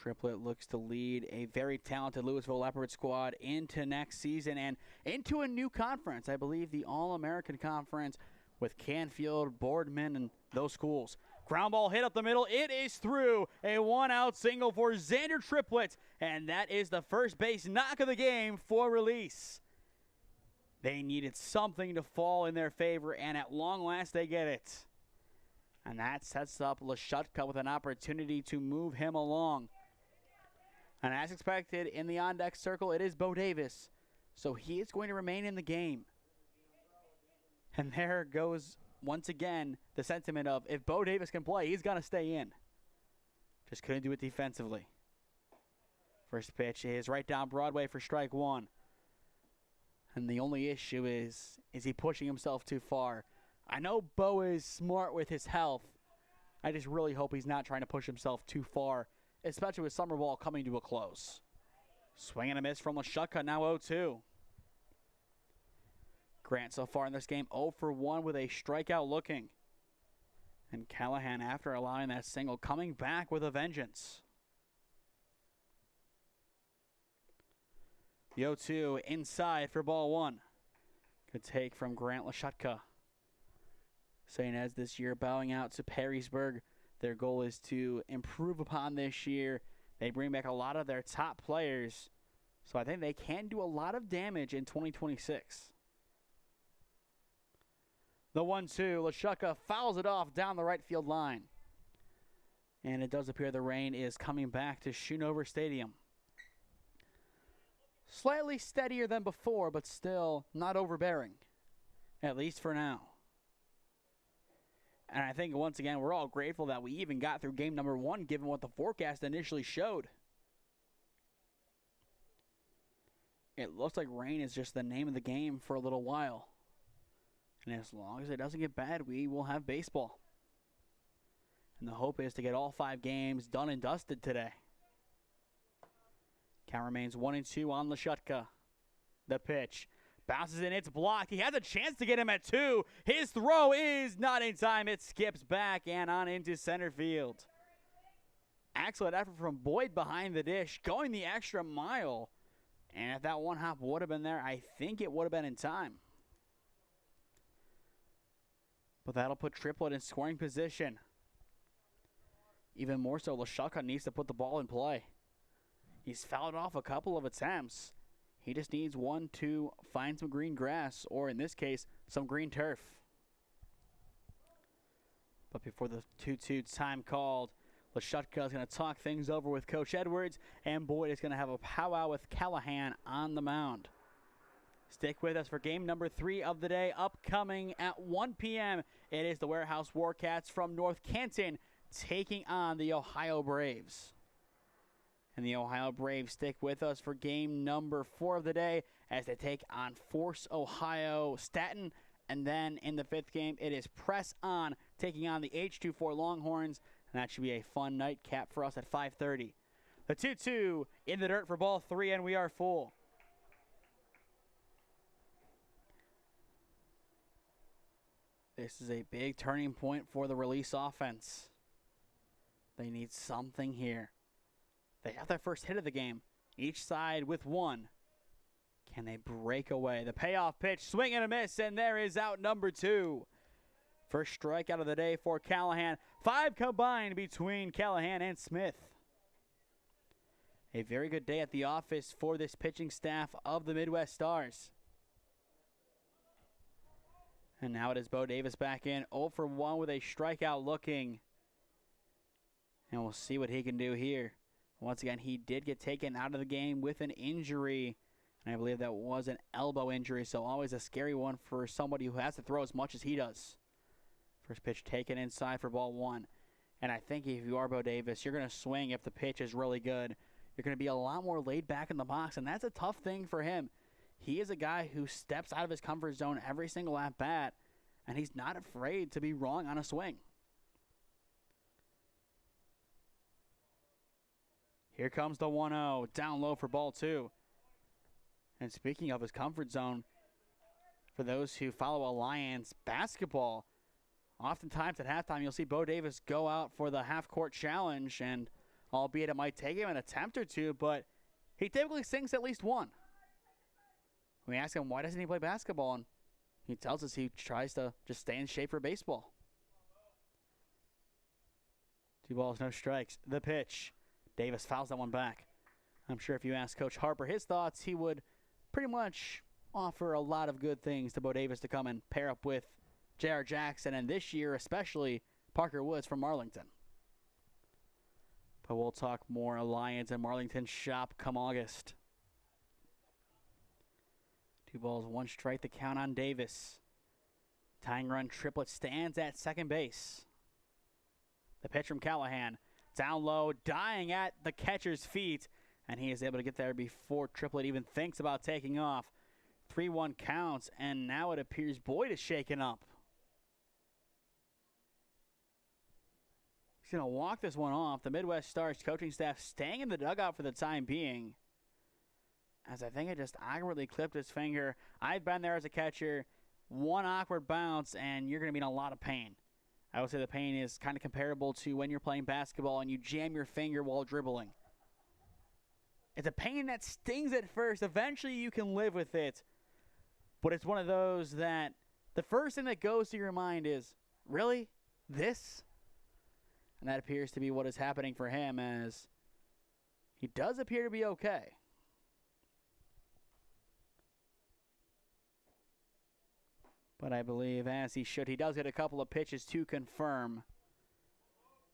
Triplet looks to lead a very talented Louisville Leopard squad into next season and into a new conference. I believe the All-American Conference with Canfield, Boardman, and those schools. Ground ball hit up the middle. It is through. A 1-out single for Xander Triplett, and that is the first base knock of the game for release. They needed something to fall in their favor, and at long last they get it. And that sets up Lashutka with an opportunity to move him along. And as expected, in the on-deck circle, it is Bo Davis. So he is going to remain in the game. And there goes, once again, the sentiment of if Bo Davis can play, he's going to stay in. Just couldn't do it defensively. First pitch is right down Broadway for strike 1. And the only issue is he pushing himself too far? I know Bo is smart with his health. I just really hope he's not trying to push himself too far, especially with summer ball coming to a close. Swing and a miss from Lashutka, now 0-2. Grant so far in this game 0 for 1 with a strikeout looking. And Callahan, after allowing that single, coming back with a vengeance. The 0-2 inside for ball 1. Good take from Grant Lashutka. St. Ed's this year bowing out to Perrysburg. Their goal is to improve upon this year. They bring back a lot of their top players. So I think they can do a lot of damage in 2026. The 1-2, Lashutka fouls it off down the right field line. And it does appear the rain is coming back to Schoonover Stadium. Slightly steadier than before, but still not overbearing, at least for now. And I think, once again, we're all grateful that we even got through game number 1, given what the forecast initially showed. It looks like rain is just the name of the game for a little while. And as long as it doesn't get bad, we will have baseball. And the hope is to get all 5 games done and dusted today. Count remains 1-2 on Lashutka. The pitch bounces in, it's blocked. He has a chance to get him at 2. His throw is not in time. It skips back and on into center field. Excellent effort from Boyd behind the dish, going the extra mile. And if that one hop would have been there, I think it would have been in time. But that'll put Triplett in scoring position. Even more so, Lashutka needs to put the ball in play. He's fouled off a couple of attempts. He just needs 1 to find some green grass, or in this case, some green turf. But before the 2-2 time called, Lashutka is going to talk things over with Coach Edwards, and Boyd is going to have a powwow with Callahan on the mound. Stick with us for game number 3 of the day, upcoming at 1 p.m. It is the Warehouse Warcats from North Canton taking on the Ohio Braves. And the Ohio Braves stick with us for game number 4 of the day as they take on Force Ohio Staten. And then in the 5th game, it is Press On taking on the H24 Longhorns. And that should be a fun nightcap for us at 5:30. The 2-2 in the dirt for ball 3, and we are full. This is a big turning point for the release offense. They need something here. They have their first hit of the game, each side with one. Can they break away? The payoff pitch, swing and a miss, and there is out number 2. First strikeout of the day for Callahan. 5 combined between Callahan and Smith. A very good day at the office for this pitching staff of the Midwest Stars. And now it is Bo Davis back in, 0 for 1 with a strikeout looking. And we'll see what he can do here. Once again, he did get taken out of the game with an injury. And I believe that was an elbow injury, so always a scary one for somebody who has to throw as much as he does. First pitch taken inside for ball 1. And I think if you are Bo Davis, you're going to swing if the pitch is really good. You're going to be a lot more laid back in the box, and that's a tough thing for him. He is a guy who steps out of his comfort zone every single at-bat, and he's not afraid to be wrong on a swing. Here comes the 1-0, down low for ball 2. And speaking of his comfort zone, for those who follow Alliance basketball, oftentimes at halftime you'll see Bo Davis go out for the half-court challenge, and albeit it might take him an attempt or two, but he typically sinks at least one. We ask him, why doesn't he play basketball? And he tells us he tries to just stay in shape for baseball. 2 balls, no strikes. The pitch. Davis fouls that one back. I'm sure if you ask Coach Harper his thoughts, he would pretty much offer a lot of good things to Bo Davis to come and pair up with J.R. Jackson, and this year especially Parker Woods from Marlington. But we'll talk more Alliance and Marlington shop come August. 2 balls, 1 strike, the count on Davis. Tying run triplet stands at second base. The pitch from Callahan. Down low, dying at the catcher's feet. And he is able to get there before triplet even thinks about taking off. 3-1 counts, and now it appears Boyd is shaken up. He's going to walk this one off. The Midwest Stars coaching staff staying in the dugout for the time being, as I think it just awkwardly clipped his finger. I've been there as a catcher. 1 awkward bounce, and you're going to be in a lot of pain. I would say the pain is kind of comparable to when you're playing basketball and you jam your finger while dribbling. It's a pain that stings at first. Eventually you can live with it. But it's one of those that the first thing that goes to your mind is, really? This? And that appears to be what is happening for him, as he does appear to be okay. But I believe, as he should, he does get a couple of pitches to confirm.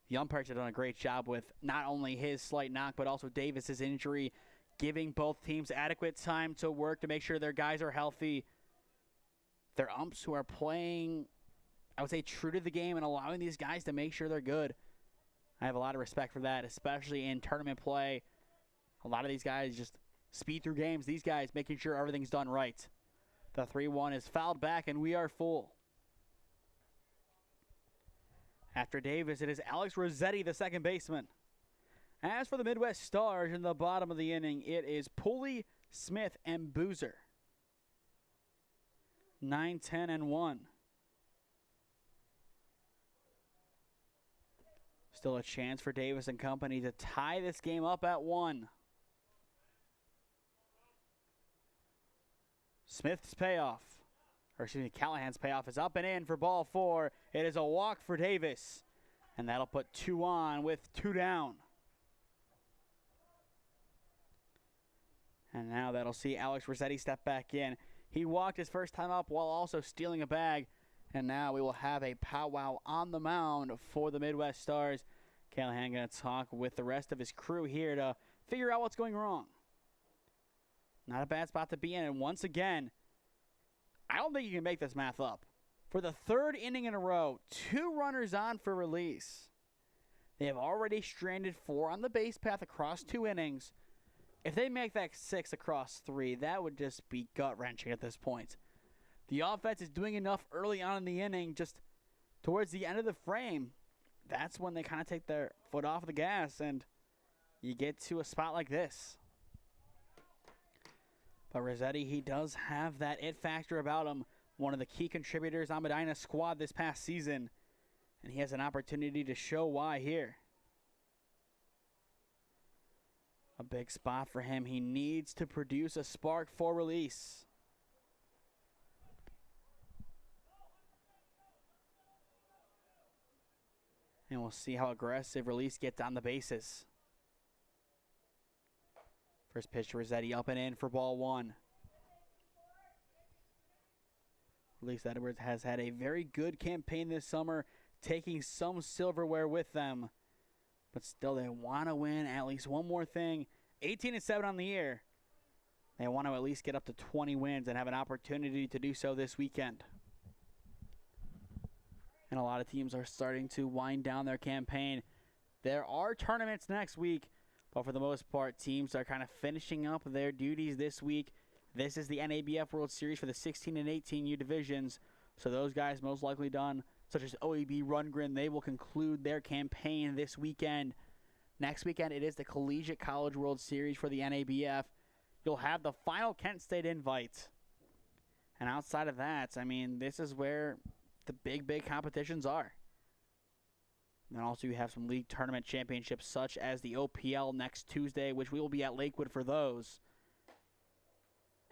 The umpires have done a great job with not only his slight knock, but also Davis's injury, giving both teams adequate time to work to make sure their guys are healthy. They're umps who are playing, I would say, true to the game and allowing these guys to make sure they're good. I have a lot of respect for that, especially in tournament play. A lot of these guys just speed through games. These guys making sure everything's done right. The 3-1 is fouled back, and we are full. After Davis, it is Alex Rossetti, the second baseman. As for the Midwest Stars in the bottom of the inning, it is Pulley, Smith, and Boozer. 9, 10, and 1. Still a chance for Davis and company to tie this game up at 1. Smith's payoff, or excuse me, Callahan's payoff is up and in for ball 4. It is a walk for Davis, and that'll put 2 on with 2 down. And now that'll see Alex Rossetti step back in. He walked his first time up while also stealing a bag, and now we will have a powwow on the mound for the Midwest Stars. Callahan going to talk with the rest of his crew here to figure out what's going wrong. Not a bad spot to be in, and once again, I don't think you can make this math up. For the third inning in a row, 2 runners on for release. They have already stranded 4 on the base path across 2 innings. If they make that 6 across 3, that would just be gut-wrenching at this point. The offense is doing enough early on in the inning, just towards the end of the frame. That's when they kind of take their foot off the gas, and you get to a spot like this. But Rossetti, he does have that it factor about him. One of the key contributors on Medina's squad this past season. And he has an opportunity to show why here. A big spot for him. He needs to produce a spark for release. And we'll see how aggressive release gets on the bases. First pitch to Rossetti, up and in for ball 1. Release Edwards has had a very good campaign this summer, taking some silverware with them. But still, they want to win at least one more thing. 18-7 on the year. They want to at least get up to 20 wins and have an opportunity to do so this weekend. And a lot of teams are starting to wind down their campaign. There are tournaments next week, but for the most part, teams are kind of finishing up their duties this week. This is the NABF World Series for the 16 and 18U divisions. So those guys most likely done, such as OEB, Rundgren, they will conclude their campaign this weekend. Next weekend, it is the Collegiate College World Series for the NABF. You'll have the final Kent State invite. And outside of that, I mean, this is where the big competitions are. And then also you have some league tournament championships such as the OPL next Tuesday, which we will be at Lakewood for those.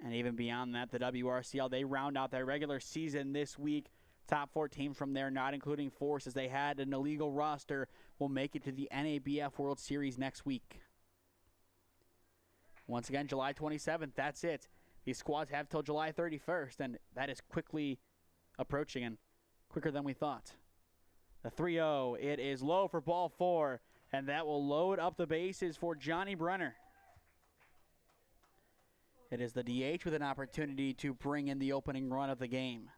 And even beyond that, the WRCL, they round out their regular season this week. Top 4 teams from there, not including Force, as they had an illegal roster, will make it to the NABF World Series next week. Once again, July 27th, that's it. These squads have till July 31st, and that is quickly approaching and quicker than we thought. The 3-0, it is low for ball 4, and that will load up the bases for Johnny Brenner. It is the DH with an opportunity to bring in the opening run of the game.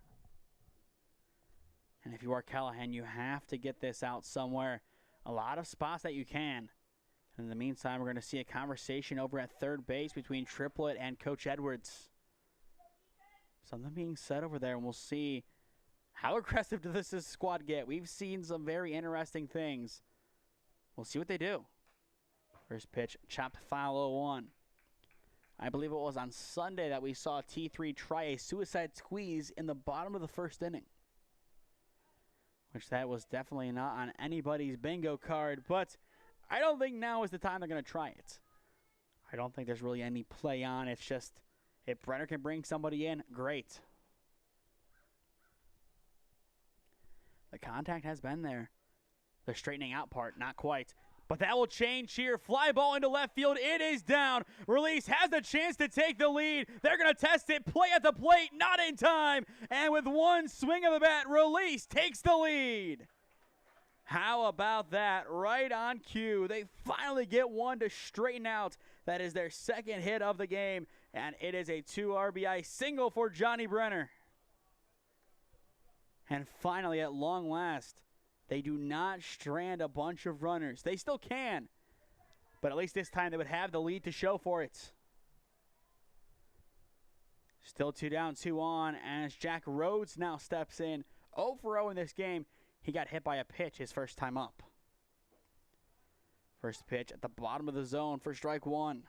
And if you are Callahan, you have to get this out somewhere. A lot of spots that you can. And in the meantime, we're going to see a conversation over at third base between Triplett and Coach Edwards. Something being said over there, and we'll see how aggressive does this squad get. We've seen some very interesting things. We'll see what they do. First pitch, chopped foul 0-1. I believe it was on Sunday that we saw T3 try a suicide squeeze in the bottom of the first inning. Which that was definitely not on anybody's bingo card, but I don't think now is the time they're going to try it. I don't think there's really any play on. It's just, if Brenner can bring somebody in, great. The contact has been there. The straightening out part, not quite. But that will change here. Fly ball into left field. It is down. Release has the chance to take the lead. They're going to test it. Play at the plate. Not in time. And with one swing of the bat, Release takes the lead. How about that? Right on cue. They finally get one to straighten out. That is their second hit of the game. And it is a 2 RBI single for Johnny Brenner. And finally, at long last, they do not strand a bunch of runners. They still can, but at least this time they would have the lead to show for it. Still 2 down, 2 on, as Jack Rhodes now steps in. 0 for 0 in this game. He got hit by a pitch his first time up. First pitch at the bottom of the zone for strike 1.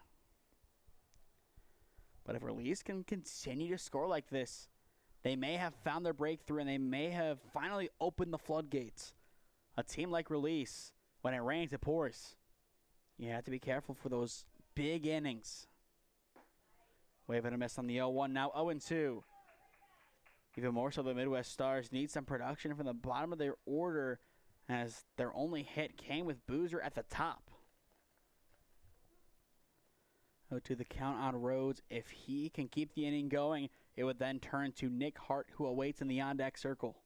But if Release can continue to score like this, they may have found their breakthrough and they may have finally opened the floodgates. A team like Release, when it rains, it pours. You have to be careful for those big innings. Wave and a miss on the 0-1, now 0-2. Even more so, the Midwest Stars need some production from the bottom of their order, as their only hit came with Boozer at the top. 0-2 the count on Rhodes. If he can keep the inning going, it would then turn to Nick Hart, who awaits in the on-deck circle.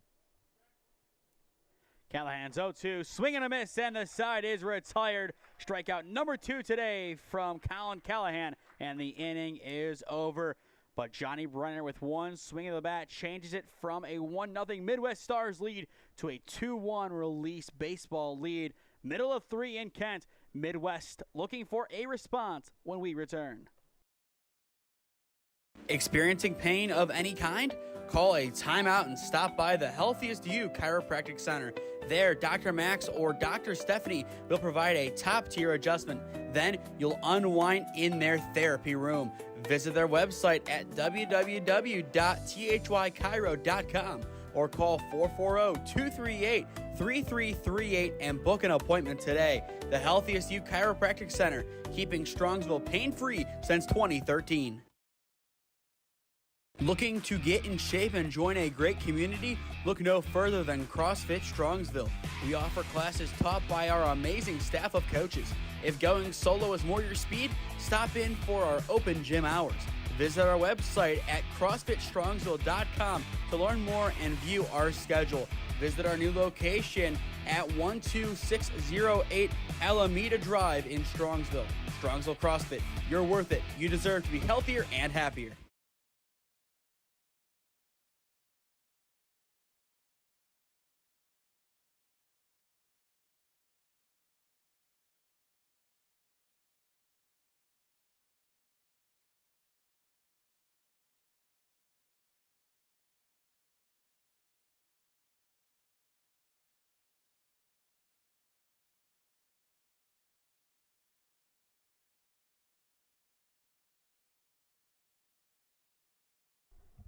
Callahan's 0-2, swing and a miss, and the side is retired. Strikeout number 2 today from Colin Callahan, and the inning is over. But Johnny Brenner with one swing of the bat changes it from a 1-0 Midwest Stars lead to a 2-1 Release baseball lead. Middle of 3 in Kent. Midwest looking for a response when we return. Experiencing pain of any kind? Call a timeout and stop by the Healthiest You Chiropractic Center. There, Dr. Max or Dr. Stephanie will provide a top-tier adjustment. Then you'll unwind in their therapy room. Visit their website at www.thychiro.com or call 440-238-3338 and book an appointment today. The Healthiest You Chiropractic Center, keeping Strongsville pain-free since 2013. Looking to get in shape and join a great community? Look no further than CrossFit Strongsville. We offer classes taught by our amazing staff of coaches. If going solo is more your speed, stop in for our open gym hours. Visit our website at CrossFitStrongsville.com to learn more and view our schedule. Visit our new location at 12608 Alameda Drive in Strongsville. Strongsville CrossFit, you're worth it. You deserve to be healthier and happier.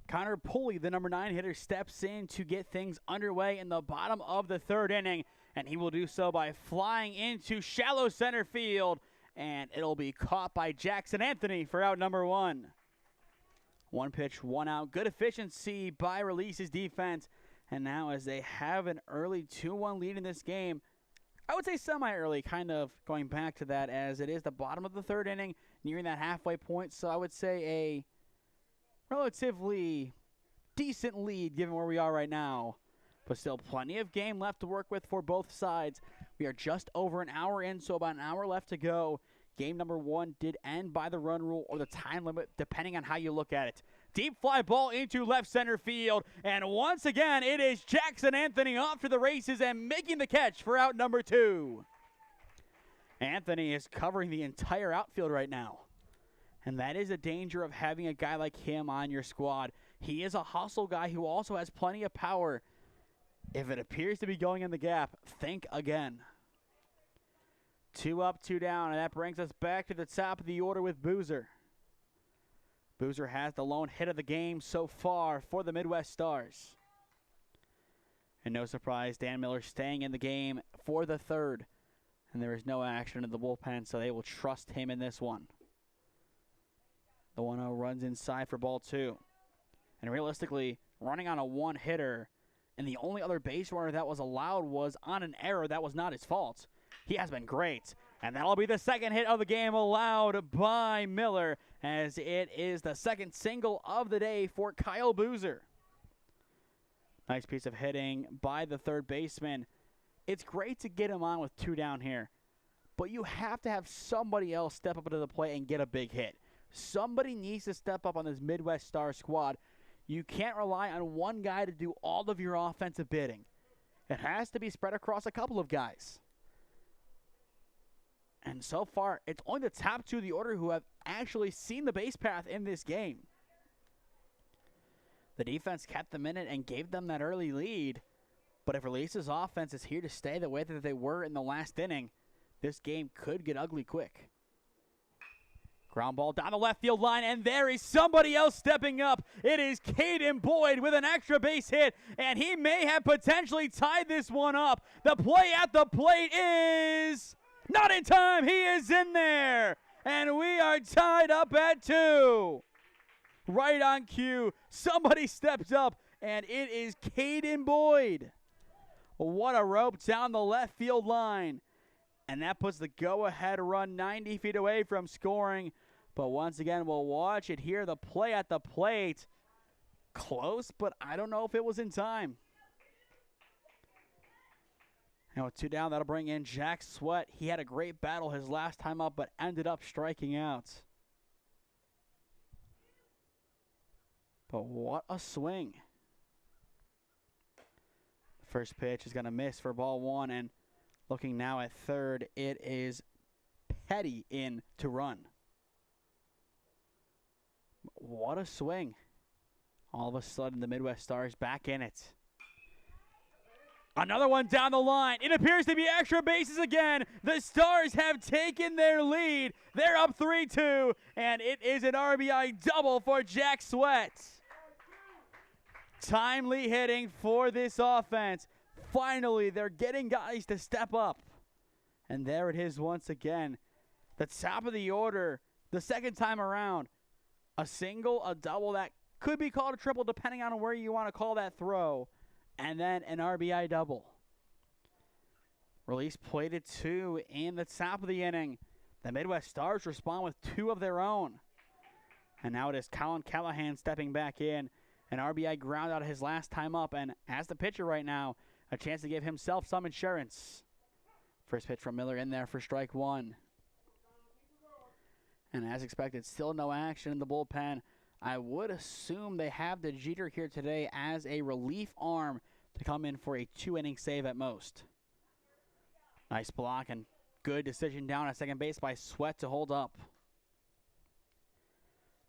Connor Pulley, the number 9 hitter, steps in to get things underway in the bottom of the 3rd inning, and he will do so by flying into shallow center field, and it'll be caught by Jackson Anthony for out number 1. 1 pitch, 1 out. Good efficiency by Release's defense, and now as they have an early 2-1 lead in this game, I would say semi-early, kind of going back to that, as it is the bottom of the 3rd inning, nearing that halfway point, so I would say a relatively decent lead given where we are right now, but still plenty of game left to work with for both sides. We are just over an hour in, so about an hour left to go. Game number 1 did end by the run rule or the time limit, depending on how you look at it. Deep fly ball into left center field, and once again it is Jackson Anthony off to the races and making the catch for out number 2. Anthony is covering the entire outfield right now. And that is a danger of having a guy like him on your squad. He is a hustle guy who also has plenty of power. If it appears to be going in the gap, think again. 2 up, 2 down, and that brings us back to the top of the order with Boozer. Boozer has the lone hit of the game so far for the Midwest Stars. And no surprise, Dan Miller staying in the game for the 3rd. And there is no action in the bullpen, so they will trust him in this one. The 1-0 runs inside for ball 2. And realistically, running on a 1-hitter, and the only other base runner that was allowed was on an error that was not his fault. He has been great. And that'll be the 2nd hit of the game allowed by Miller, as it is the 2nd single of the day for Kyle Boozer. Nice piece of hitting by the 3rd baseman. It's great to get him on with 2 down here, but you have to have somebody else step up to the plate and get a big hit. Somebody needs to step up on this Midwest Stars squad. You can't rely on one guy to do all of your offensive bidding. It has to be spread across a couple of guys. And so far, it's only the top 2 of the order who have actually seen the base path in this game. The defense kept them in it and gave them that early lead. But if Release's offense is here to stay the way that they were in the last inning, this game could get ugly quick. Ground ball down the left field line, and there is somebody else stepping up. It is Caden Boyd with an extra base hit, and he may have potentially tied this one up. The play at the plate is not in time. He is in there, and we are tied up at 2. Right on cue, somebody steps up, and it is Caden Boyd. What a rope down the left field line. And that puts the go-ahead run 90 feet away from scoring. But once again, we'll watch it here. The play at the plate. Close, but I don't know if it was in time. And with 2 down, that'll bring in Jack Sweat. He had a great battle his last time up, but ended up striking out. But what a swing. The first pitch is going to miss for ball 1, and looking now at third, it is Petty in to run. What a swing. All of a sudden, the Midwest Stars back in it. Another one down the line. It appears to be extra bases again. The Stars have taken their lead. They're up 3-2, and it is an RBI double for Jack Sweat. Timely hitting for this offense. Finally, they're getting guys to step up. And there it is once again. The top of the order, the second time around. A single, a double, that could be called a triple depending on where you want to call that throw. And then an RBI double. Release plated 2 in the top of the inning. The Midwest Stars respond with 2 of their own. And now it is Colin Callahan stepping back in. An RBI ground out his last time up. And as the pitcher right now, a chance to give himself some insurance. First pitch from Miller in there for strike 1. And as expected, still no action in the bullpen. I would assume they have the Jeter here today as a relief arm to come in for a 2-inning save at most. Nice block and good decision down at second base by Sweat to hold up.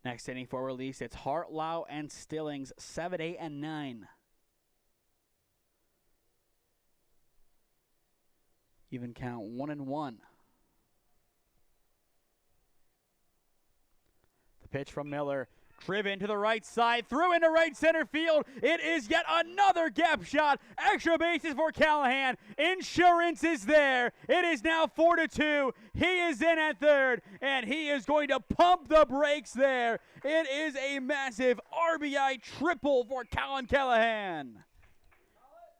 Next inning for release, it's Hartlau and Stillings, 7, 8, and 9. Even count 1-1. The pitch from Miller. Driven to the right side, through into right center field. It is yet another gap shot. Extra bases for Callahan. Insurance is there. It is now 4-2. He is in at third, and he is going to pump the brakes there. It is a massive RBI triple for Colin Callahan.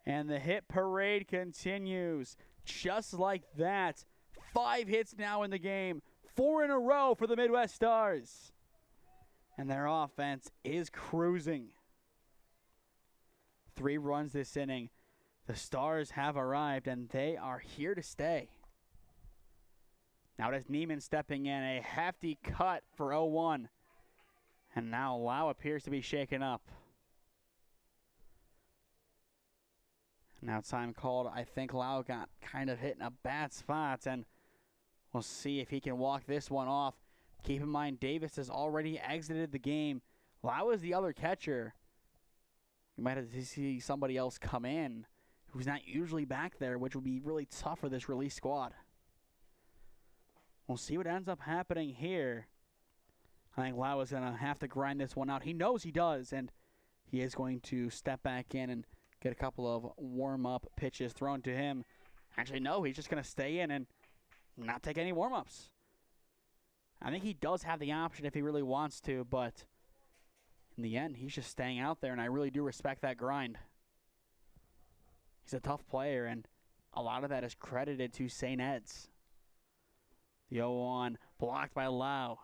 And the hit parade continues. Just like that. 5 hits now in the game. 4 in a row for the Midwest Stars. And their offense is cruising. 3 runs this inning. The Stars have arrived, and they are here to stay. Now it is Neiman stepping in. A hefty cut for 0-1. And now Lau appears to be shaken up. Now time called. I think Lau got kind of hit in a bad spot, and we'll see if he can walk this one off. Keep in mind, Davis has already exited the game. Lau is the other catcher. You might have to see somebody else come in who's not usually back there, which would be really tough for this release squad. We'll see what ends up happening here. I think Lau is going to have to grind this one out. He knows he does, and he is going to step back in and get a couple of warm-up pitches thrown to him. Actually, no, he's just going to stay in and not take any warm-ups. I think he does have the option if he really wants to, but in the end, he's just staying out there, and I really do respect that grind. He's a tough player, and a lot of that is credited to St. Ed's. The 0-1 blocked by Lau.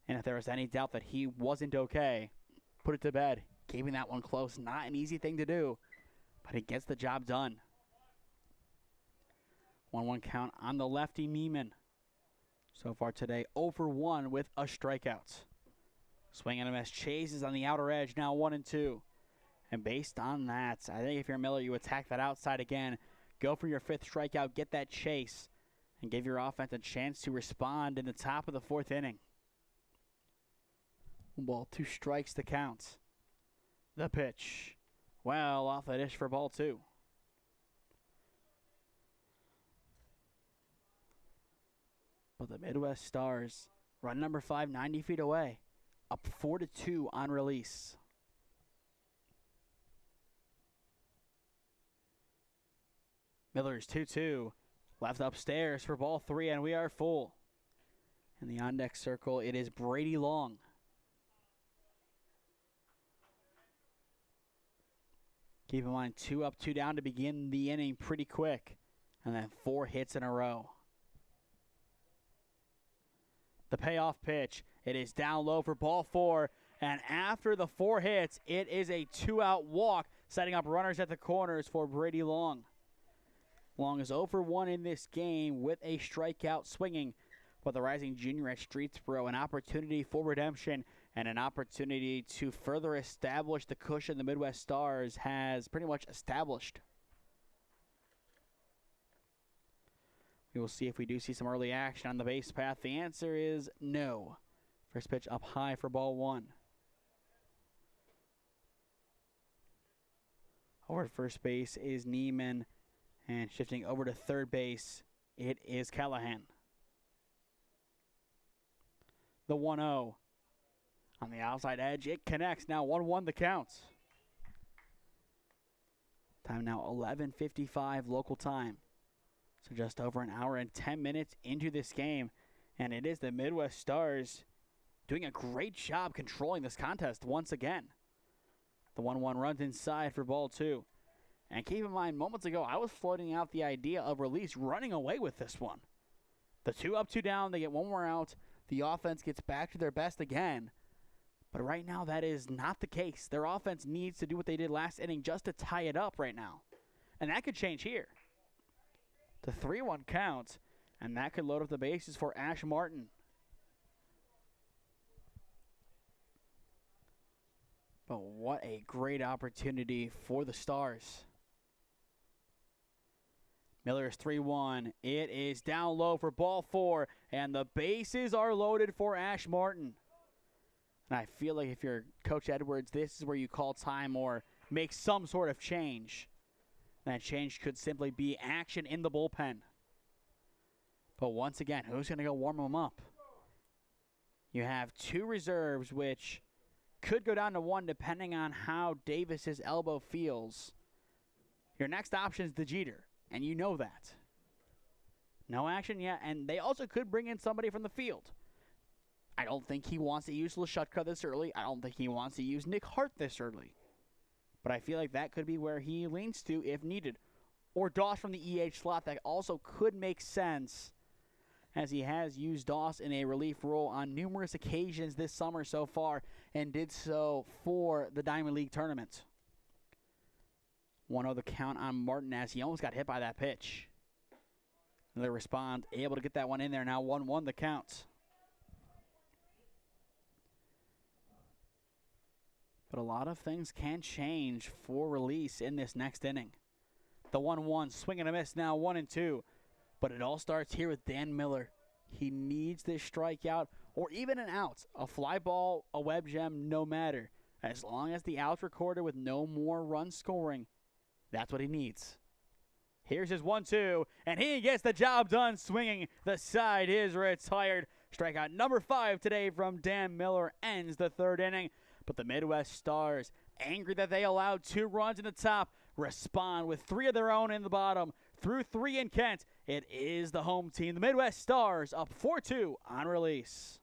And if there was any doubt that he wasn't okay, put it to bed. Keeping that one close, not an easy thing to do, but it gets the job done. 1-1 count on the lefty Neiman. So far today, 0-for-1 with a strikeout. Swing and a miss. Chases on the outer edge, now 1-2. And based on that, I think if you're Miller, you attack that outside again. Go for your 5th strikeout, get that chase, and give your offense a chance to respond in the top of the 4th inning. 1 ball, 2 strikes to count. The pitch. Well, off the dish for ball 2. But the Midwest Stars, run number 5, 90 feet away, up 4-2 on release. Miller's 2-2, left upstairs for ball 3, and we are full. In the on-deck circle, it is Brady Long. Keep in mind, 2 up, 2 down to begin the inning pretty quick, and then 4 hits in a row. The payoff pitch, it is down low for ball 4, and after the 4 hits, it is a 2-out walk, setting up runners at the corners for Brady Long. Long is 0-for-1 in this game with a strikeout swinging, but the rising junior at Streetsboro, an opportunity for redemption. And an opportunity to further establish the cushion the Midwest Stars has pretty much established. We will see if we do see some early action on the base path. The answer is no. First pitch up high for ball one. Over at first base is Neiman. And shifting over to third base, it is Callahan. The 1-0. On the outside edge, it connects. Now 1-1 the count. Time now 11:55 local time. So just over an hour and 10 minutes into this game. And it is the Midwest Stars doing a great job controlling this contest once again. The 1-1 runs inside for ball two. And keep in mind, moments ago, I was floating out the idea of Release running away with this one. The 2 up, 2 down, they get one more out. The offense gets back to their best again. But right now, that is not the case. Their offense needs to do what they did last inning just to tie it up right now. And that could change here. The 3-1 count, and that could load up the bases for Ash Martin. But what a great opportunity for the Stars. Miller's 3-1. It is down low for ball four, and the bases are loaded for Ash Martin. And I feel like if you're Coach Edwards, this is where you call time or make some sort of change. That change could simply be action in the bullpen. But once again, who's going to go warm them up? You have 2 reserves, which could go down to 1 depending on how Davis's elbow feels. Your next option is the Jeter, and you know that. No action yet, and they also could bring in somebody from the field. I don't think he wants to use Lashutka this early. I don't think he wants to use Nick Hart this early. But I feel like that could be where he leans to if needed. Or Doss from the EH slot. That also could make sense, as he has used Doss in a relief role on numerous occasions this summer so far, and did so for the Diamond League tournament. 1-0 the count on Martin as he almost got hit by that pitch. They respond, able to get that one in there. Now 1-1 the count. But a lot of things can change for Release in this next inning. The 1-1, swing and a miss, now 1-2. But it all starts here with Dan Miller. He needs this strikeout or even an out. A fly ball, a web gem, no matter. As long as the out's recorded with no more run scoring, that's what he needs. Here's his 1-2, and he gets the job done swinging. The side is retired. Strikeout number 5 today from Dan Miller ends the 3rd inning. But the Midwest Stars, angry that they allowed 2 runs in the top, respond with 3 of their own in the bottom. Through 3 in Kent, it is the home team, the Midwest Stars, up 4-2 on Release.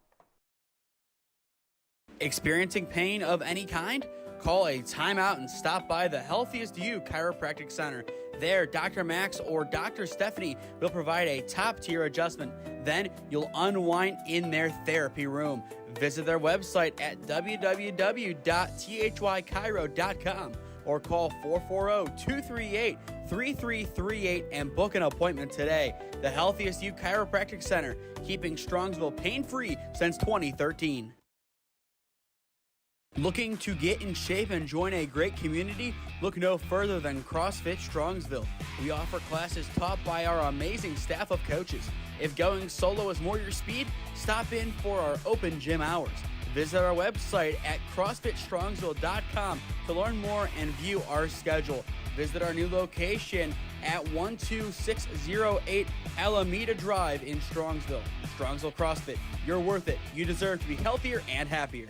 Experiencing pain of any kind? Call a timeout and stop by the Healthiest You Chiropractic Center. There, Dr. Max or Dr. Stephanie will provide a top-tier adjustment. Then you'll unwind in their therapy room. Visit their website at www.thychiro.com or call 440-238-3338 and book an appointment today. The Healthiest You Chiropractic Center, keeping Strongsville pain-free since 2013. Looking to get in shape and join a great community? Look no further than CrossFit Strongsville. We offer classes taught by our amazing staff of coaches. If going solo is more your speed, stop in for our open gym hours. Visit our website at CrossFitStrongsville.com to learn more and view our schedule. Visit our new location at 12608 Alameda Drive in Strongsville. Strongsville CrossFit, you're worth it. You deserve to be healthier and happier.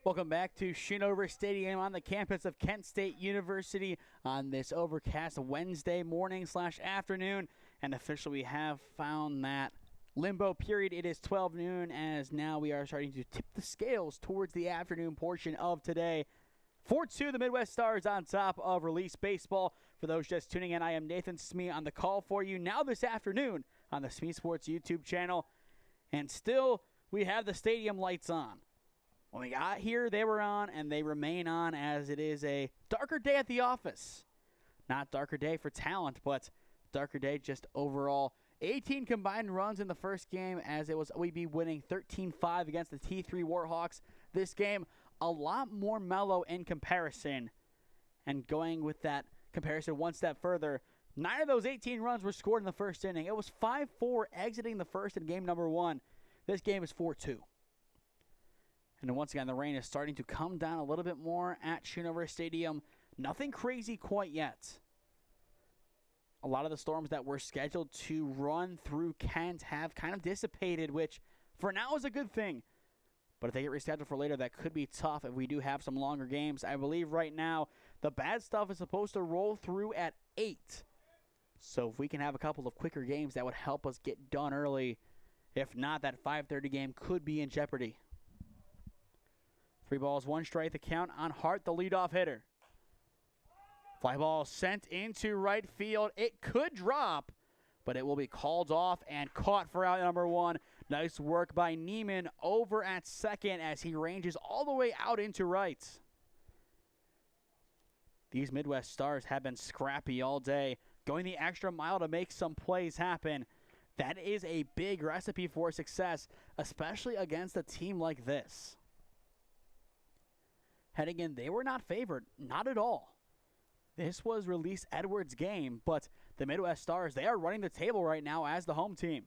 Welcome back to Schoonover Stadium on the campus of Kent State University on this overcast Wednesday morning / afternoon. And officially we have found that limbo period. It is 12 noon as now we are starting to tip the scales towards the afternoon portion of today. 4-2, the Midwest Stars on top of Release Baseball. For those just tuning in, I am Nathan Smee on the call for you now this afternoon on the SmeeSports YouTube channel. And still, we have the stadium lights on. When we got here, they were on, and they remain on as it is a darker day at the office. Not darker day for talent, but darker day just overall. 18 combined runs in the first game as it was OEB winning 13-5 against the T3 Warhawks. This game, a lot more mellow in comparison. And going with that comparison one step further, 9 of those 18 runs were scored in the first inning. It was 5-4 exiting the first in game number 1. This game is 4-2. And once again, the rain is starting to come down a little bit more at Schoonover Stadium. Nothing crazy quite yet. A lot of the storms that were scheduled to run through Kent have kind of dissipated, which for now is a good thing. But if they get rescheduled for later, that could be tough if we do have some longer games. I believe right now the bad stuff is supposed to roll through at 8. So if we can have a couple of quicker games, that would help us get done early. If not, that 5:30 game could be in jeopardy. 3 balls, 1 strike, the count on Hart, the leadoff hitter. Fly ball sent into right field. It could drop, but it will be called off and caught for out number 1. Nice work by Neiman over at second as he ranges all the way out into right. These Midwest Stars have been scrappy all day, going the extra mile to make some plays happen. That is a big recipe for success, especially against a team like this. Heading in, they were not favored, not at all. This was Release Edwards' game, but the Midwest Stars, they are running the table right now as the home team.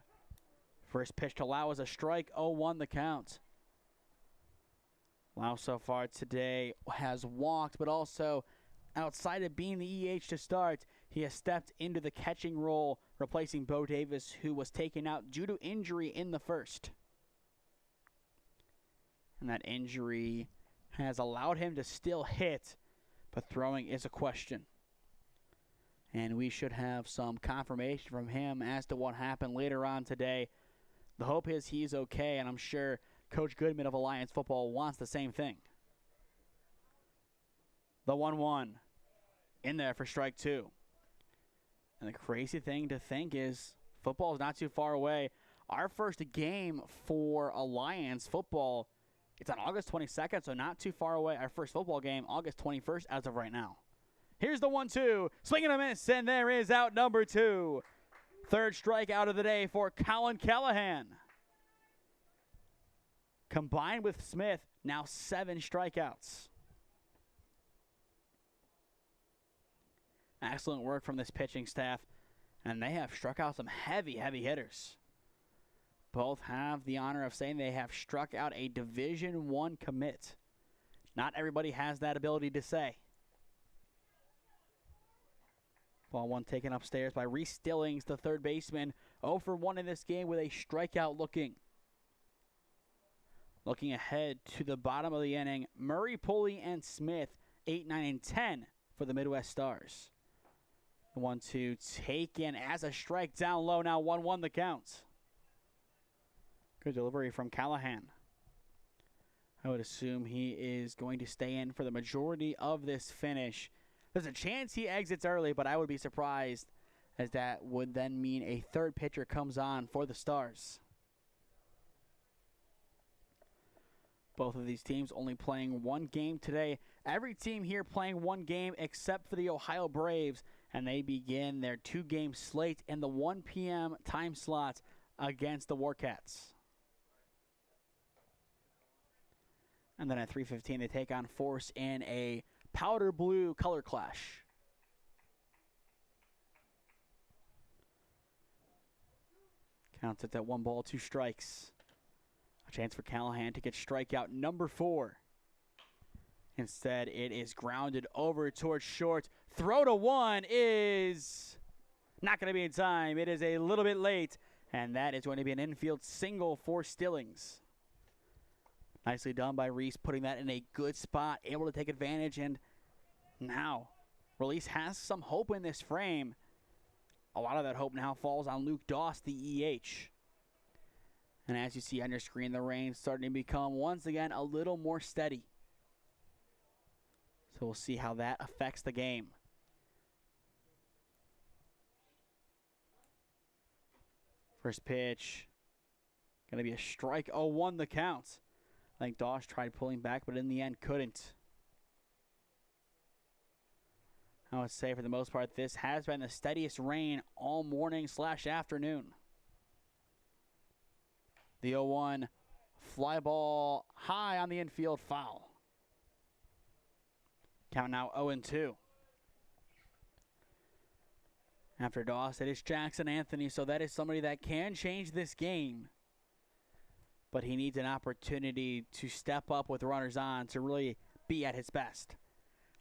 First pitch to Lau is a strike, 0-1 the count. Lau so far today has walked, but also outside of being the EH to start, he has stepped into the catching role, replacing Bo Davis, who was taken out due to injury in the first. And that injury has allowed him to still hit, but throwing is a question. And we should have some confirmation from him as to what happened later on today. The hope is he's okay, and I'm sure Coach Goodman of Alliance Football wants the same thing. The 1-1 in there for strike 2. And the crazy thing to think is football is not too far away. Our first game for Alliance Football, it's on August 22nd, so not too far away. Our first football game, August 21st, as of right now. Here's the 1-2. Swing and a miss, and there is out number 2. Third strikeout of the day for Colin Callahan. Combined with Smith, now 7 strikeouts. Excellent work from this pitching staff, and they have struck out some heavy hitters. Both have the honor of saying they have struck out a Division I commit. Not everybody has that ability to say. Ball 1 taken upstairs by Reese Stillings, the third baseman. 0 for 1 in this game with a strikeout looking. Looking ahead to the bottom of the inning, Murray, Pulley, and Smith, 8, 9, and 10 for the Midwest Stars. The 1-2 taken as a strike down low, now 1-1 the count. Good delivery from Callahan. I would assume he is going to stay in for the majority of this finish. There's a chance he exits early, but I would be surprised, as that would then mean a third pitcher comes on for the Stars. Both of these teams only playing 1 game today. Every team here playing 1 game except for the Ohio Braves, and they begin their 2-game slate in the 1 p.m. time slot against the Warcats. And then at 3:15, they take on Force in a powder blue color clash. Counts it at 1 ball, 2 strikes. A chance for Callahan to get strikeout number 4. Instead, it is grounded over towards short. Throw to 1 is not going to be in time. It is a little bit late, and that is going to be an infield single for Stillings. Nicely done by Reese, putting that in a good spot, able to take advantage, and now Release has some hope in this frame. A lot of that hope now falls on Luke Doss, the EH. And as you see on your screen, the rain starting to become, once again, a little more steady. So we'll see how that affects the game. First pitch, going to be a strike. 0-1 the count. I think Doss tried pulling back, but in the end couldn't. I would say for the most part, this has been the steadiest rain all morning / afternoon. The 0-1 fly ball high on the infield, foul. Count now 0-2. After Doss, it is Jackson Anthony, so that is somebody that can change this game. But he needs an opportunity to step up with runners on to really be at his best.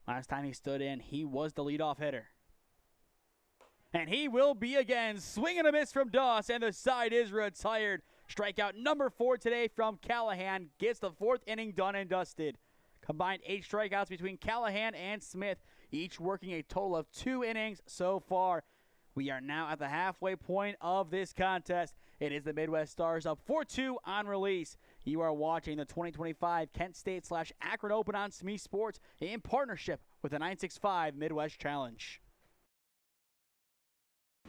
Last time he stood in, he was the leadoff hitter. And he will be again. Swing and a miss from Doss, and the side is retired. Strikeout number 4 today from Callahan. Gets the 4th inning done and dusted. Combined 8 strikeouts between Callahan and Smith, each working a total of 2 innings so far. We are now at the halfway point of this contest. It is the Midwest Stars up 4-2 on Release. You are watching the 2025 Kent State / Akron Open on SmeeSports in partnership with the 965 Midwest Challenge.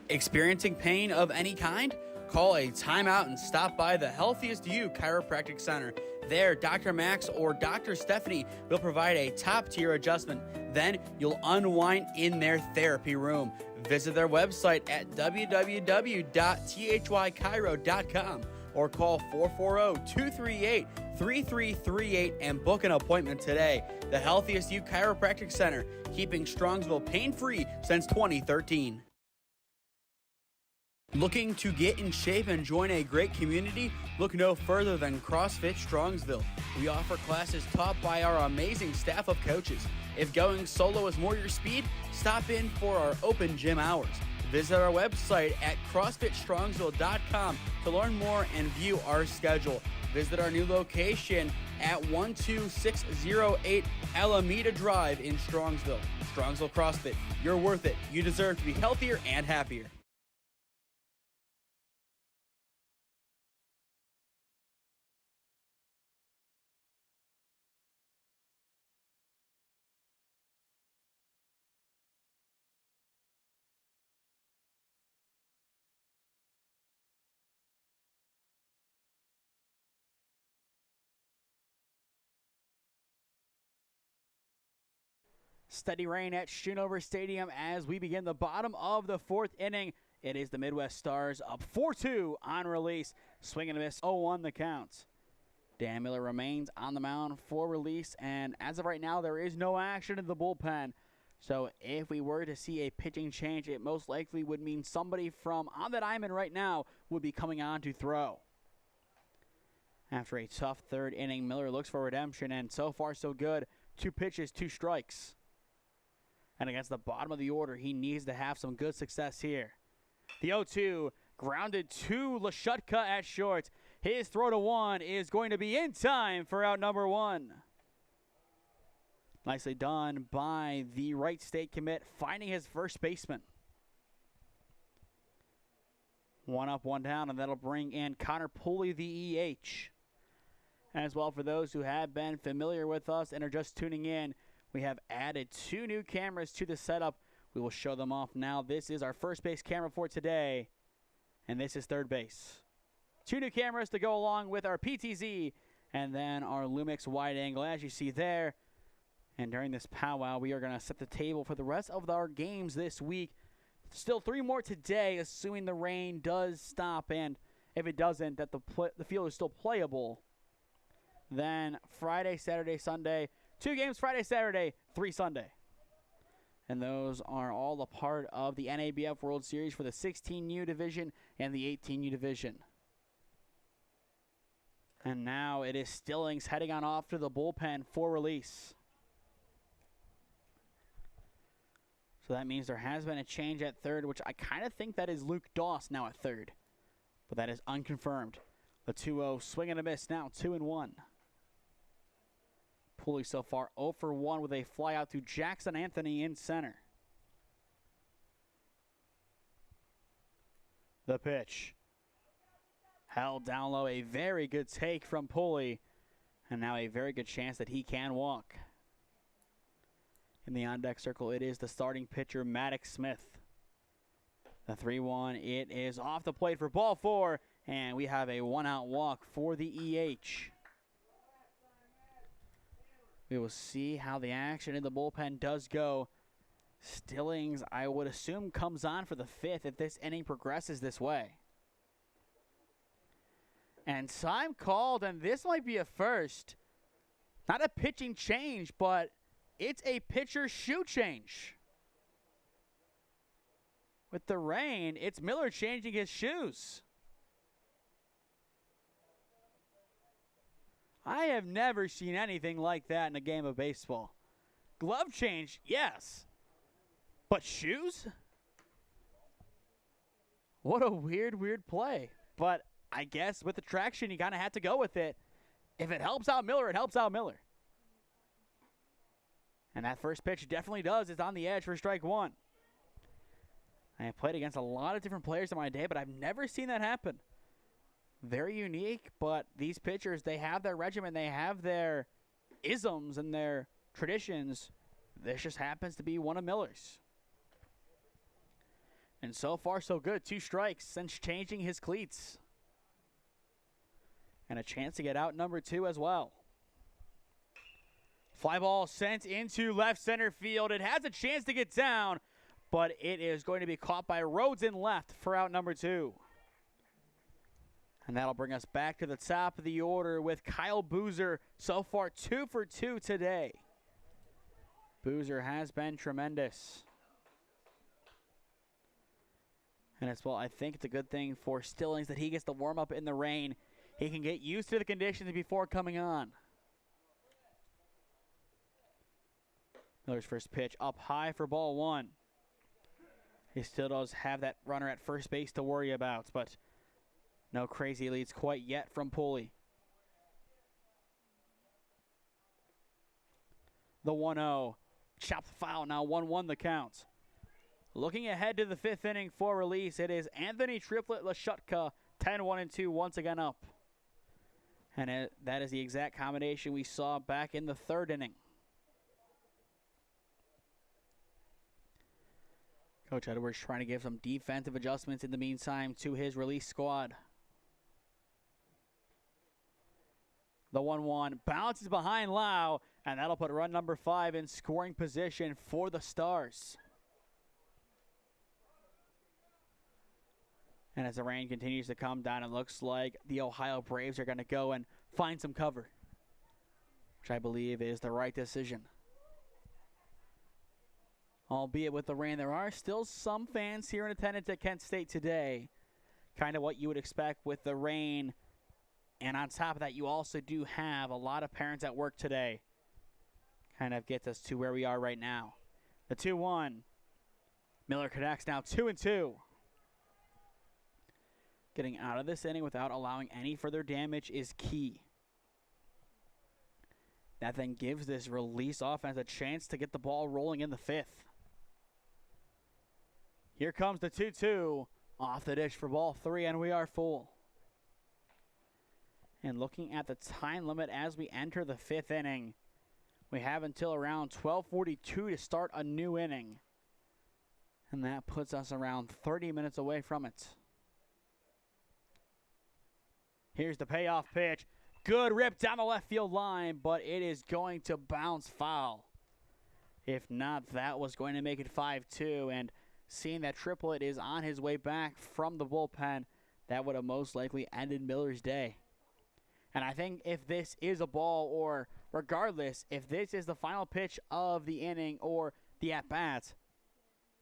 Experiencing pain of any kind? Call a timeout and stop by the Healthiest You Chiropractic Center. There, Dr. Max or Dr. Stephanie will provide a top-tier adjustment. Then you'll unwind in their therapy room. Visit their website at www.thychiro.com or call 440-238-3338 and book an appointment today. The Healthiest You Chiropractic Center, keeping Strongsville pain-free since 2013. Looking to get in shape and join a great community? Look no further than CrossFit Strongsville. We offer classes taught by our amazing staff of coaches. If going solo is more your speed, stop in for our open gym hours. Visit our website at CrossFitStrongsville.com to learn more and view our schedule. Visit our new location at 12608 Alameda Drive in Strongsville. Strongsville CrossFit, you're worth it. You deserve to be healthier and happier. Steady rain at Schoonover Stadium as we begin the bottom of the 4th inning. It is the Midwest Stars up 4-2 on Release. Swing and a miss, 0-1 the count. Dan Miller remains on the mound for Release, and as of right now, there is no action in the bullpen. So if we were to see a pitching change, it most likely would mean somebody from on the diamond right now would be coming on to throw. After a tough 3rd inning, Miller looks for redemption, and so far so good. 2 pitches, 2 strikes. And against the bottom of the order, he needs to have some good success here. The 0-2 grounded to Lashutka at short. His throw to 1 is going to be in time for out number 1. Nicely done by the Wright State commit, finding his first baseman. 1 up, 1 down, and that'll bring in Connor Pooley, the EH. As well, for those who have been familiar with us and are just tuning in, we have added 2 new cameras to the setup. We will show them off now. This is our first base camera for today, and this is third base. 2 new cameras to go along with our PTZ and then our Lumix wide angle, as you see there. And during this powwow, we are going to set the table for the rest of our games this week. Still 3 more today, assuming the rain does stop, and if it doesn't, that the field is still playable. Then Friday, Saturday, Sunday. 2 games Friday, Saturday, 3 Sunday. And those are all a part of the NABF World Series for the 16U division and the 18U division. And now it is Stillings heading on off to the bullpen for Release. So that means there has been a change at third, which I kind of think that is Luke Doss now at third. But that is unconfirmed. The 2-0 swing and a miss, now 2-1. Pooley so far 0 for 1 with a fly out to Jackson Anthony in center. The pitch. Held down low, a very good take from Pooley. And now a very good chance that he can walk. In the on-deck circle, it is the starting pitcher, Maddox Smith. The 3-1, it is off the plate for ball 4, and we have a 1-out walk for the EH. We will see how the action in the bullpen does go. Stillings, I would assume, comes on for the 5th if this inning progresses this way. And time called, and this might be a first. Not a pitching change, but it's a pitcher shoe change. With the rain, it's Miller changing his shoes. I have never seen anything like that in a game of baseball. Glove change, yes. But shoes? What a weird play. But I guess with the traction, you kind of had to go with it. If it helps out Miller, it helps out Miller. And that first pitch definitely does. It's on the edge for strike 1. I have played against a lot of different players in my day, but I've never seen that happen. Very unique, but these pitchers, they have their regimen, they have their isms and their traditions. This just happens to be one of Miller's. And so far, so good. 2 strikes since changing his cleats. And a chance to get out number 2 as well. Fly ball sent into left center field. It has a chance to get down, but it is going to be caught by Rhodes in left for out number 2. And that'll bring us back to the top of the order with Kyle Boozer, so far 2 for 2 today. Boozer has been tremendous. And as well, I think it's a good thing for Stillings that he gets to warm up in the rain. He can get used to the conditions before coming on. Miller's first pitch up high for ball 1. He still does have that runner at first base to worry about, but no crazy leads quite yet from Pooley. The 1-0. Chopped foul, now 1-1 the count. Looking ahead to the 5th inning for release, it is Anthony Triplet Lashutka, 10-1-2 once again up. And that is the exact combination we saw back in the 3rd inning. Coach Edwards trying to give some defensive adjustments in the meantime to his release squad. The 1-1 bounces behind Lau, and that'll put run number 5 in scoring position for the Stars. And as the rain continues to come down, it looks like the Ohio Braves are going to go and find some cover, which I believe is the right decision. Albeit with the rain, there are still some fans here in attendance at Kent State today. Kind of what you would expect with the rain. And on top of that, you also do have a lot of parents at work today. Kind of gets us to where we are right now. The 2-1. Miller connects now 2-2. Getting out of this inning without allowing any further damage is key. That then gives this release offense a chance to get the ball rolling in the 5th. Here comes the 2-2 off the dish for ball 3, and we are full. And looking at the time limit as we enter the 5th inning, we have until around 12:42 to start a new inning. And that puts us around 30 minutes away from it. Here's the payoff pitch. Good rip down the left field line, but it is going to bounce foul. If not, that was going to make it 5-2. And seeing that Triplet is on his way back from the bullpen, that would have most likely ended Miller's day. And I think if this is a ball, or regardless, if this is the final pitch of the inning or the at-bat,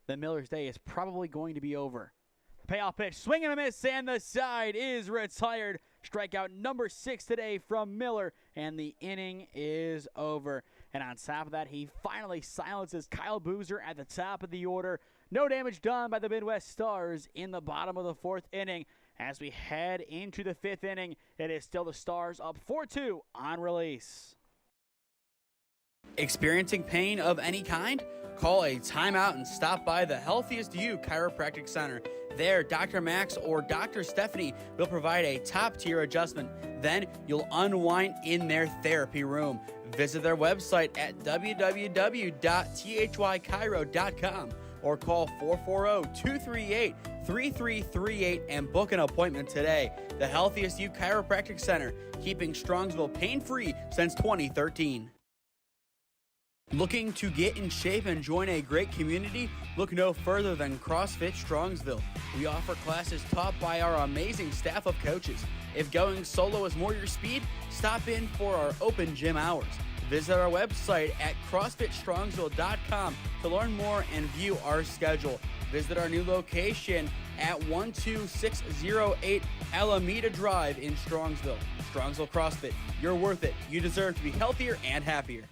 then Miller's day is probably going to be over. The payoff pitch, swing and a miss, and the side is retired. Strikeout number 6 today from Miller, and the inning is over. And on top of that, he finally silences Kyle Boozer at the top of the order. No damage done by the Midwest Stars in the bottom of the 4th inning. As we head into the 5th inning, it is still the Stars up 4-2 on release. Experiencing pain of any kind? Call a timeout and stop by the Healthiest You Chiropractic Center. There, Dr. Max or Dr. Stephanie will provide a top-tier adjustment. Then you'll unwind in their therapy room. Visit their website at www.thychiro.com or call 440-238-3338 and book an appointment today. The Healthiest You Chiropractic Center, keeping Strongsville pain-free since 2013. Looking to get in shape and join a great community? Look no further than CrossFit Strongsville. We offer classes taught by our amazing staff of coaches. If going solo is more your speed, stop in for our open gym hours. Visit our website at CrossFitStrongsville.com to learn more and view our schedule. Visit our new location at 12608 Alameda Drive in Strongsville. Strongsville CrossFit, you're worth it. You deserve to be healthier and happier.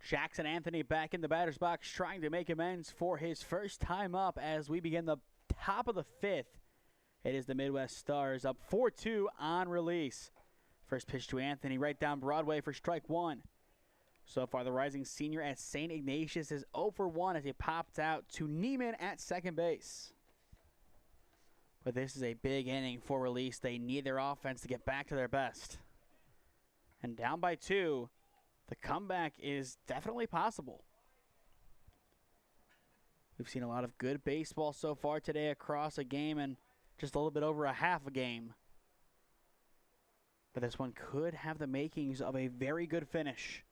Jackson Anthony back in the batter's box trying to make amends for his first time up as we begin the top of the fifth. It is the Midwest Stars up 4-2 on release. First pitch to Anthony right down Broadway for strike one. So far the rising senior at St. Ignatius is 0 for 1 as he popped out to Neiman at second base. But this is a big inning for release. They need their offense to get back to their best. And down by 2. The comeback is definitely possible. We've seen a lot of good baseball so far today across a game and just a little bit over a half a game. But this one could have the makings of a very good finish.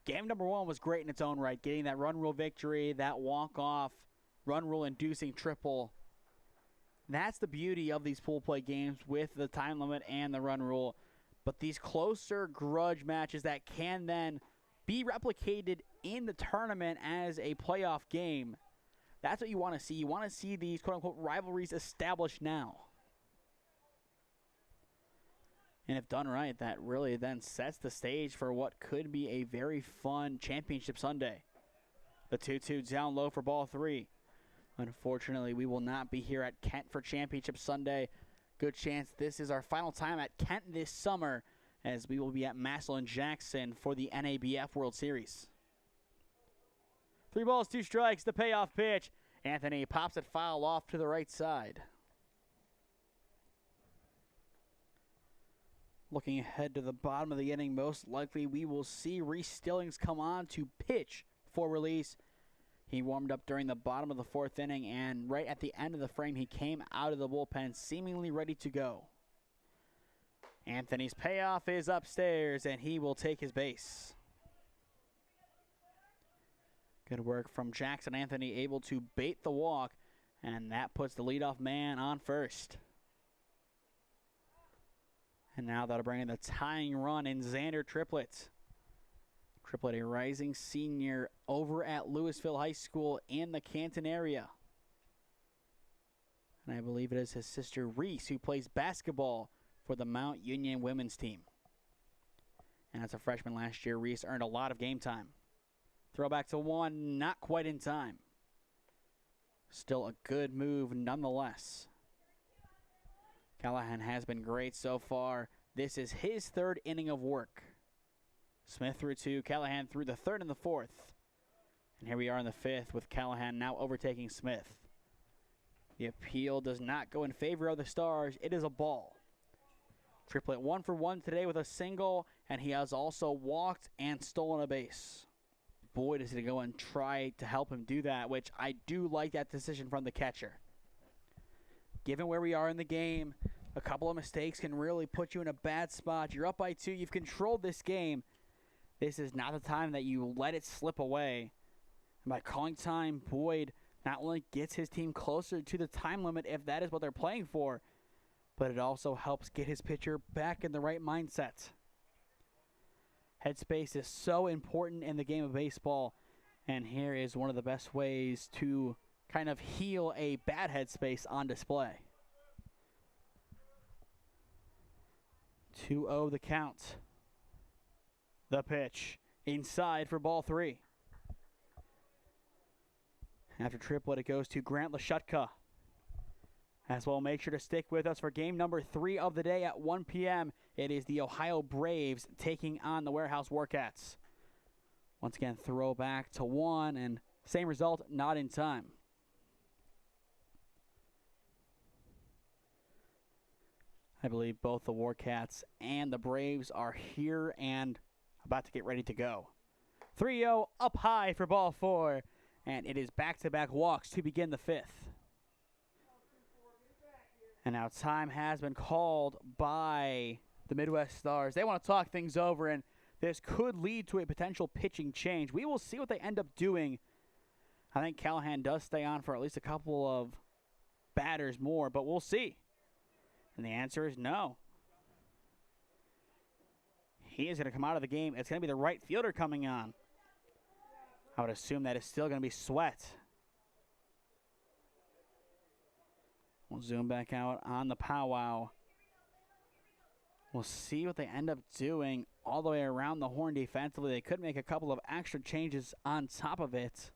Game number 1 was great in its own right, getting that run rule victory, that walk-off, run rule inducing triple. That's the beauty of these pool play games with the time limit and the run rule. But these closer grudge matches that can then be replicated in the tournament as a playoff game, that's what you want to see. You want to see these quote-unquote rivalries established now. And if done right, that really then sets the stage for what could be a very fun championship Sunday. The 2-2 down low for ball 3. Unfortunately, we will not be here at Kent for championship Sunday. Good chance this is our final time at Kent this summer, as we will be at Massillon Jackson for the NABF World Series. 3 balls, 2 strikes, the payoff pitch. Anthony pops it foul off to the right side. Looking ahead to the bottom of the inning, most likely we will see Reese Stillings come on to pitch for release. He warmed up during the bottom of the 4th inning, and right at the end of the frame, he came out of the bullpen seemingly ready to go. Anthony's payoff is upstairs, and he will take his base. Good work from Jackson Anthony, able to bait the walk, and that puts the leadoff man on first. And now that'll bring in the tying run in Xander Triplett. Triplett, a rising senior over at Louisville High School in the Canton area. And I believe it is his sister Reese who plays basketball for the Mount Union women's team. And as a freshman last year, Reese earned a lot of game time. Throwback to 1, not quite in time. Still a good move nonetheless. Callahan has been great so far. This is his 3rd inning of work. Smith threw 2, Callahan threw the 3rd and the 4th. And here we are in the 5th with Callahan now overtaking Smith. The appeal does not go in favor of the Stars. It is a ball. Triplett 1 for 1 today with a single, and he has also walked and stolen a base. Boyd is going to go and try to help him do that, which I do like that decision from the catcher. given where we are in the game, a couple of mistakes can really put you in a bad spot. You're up by 2. You've controlled this game. This is not the time that you let it slip away. And by calling time, Boyd not only gets his team closer to the time limit if that is what they're playing for, but it also helps get his pitcher back in the right mindset. Headspace is so important in the game of baseball, and here is one of the best ways to kind of heal a bad headspace on display. 2-0 the count. The pitch inside for ball 3. After triplet, it goes to Grant Lashutka. As well, make sure to stick with us for game number 3 of the day at 1 p.m. It is the Ohio Braves taking on the Warehouse Warcats. Once again, throw back to 1, and same result, not in time. I believe both the Warcats and the Braves are here and about to get ready to go. 3-0 up high for ball 4, and it is back-to-back walks to begin the 5th. And now time has been called by the Midwest Stars. They want to talk things over, and this could lead to a potential pitching change. We will see what they end up doing. I think Callahan does stay on for at least a couple of batters more, but we'll see. And the answer is no. He is going to come out of the game. It's going to be the right fielder coming on. I would assume that is still going to be Sweat. We'll zoom back out on the powwow. We'll see what they end up doing all the way around the horn defensively. They could make a couple of extra changes on top of it.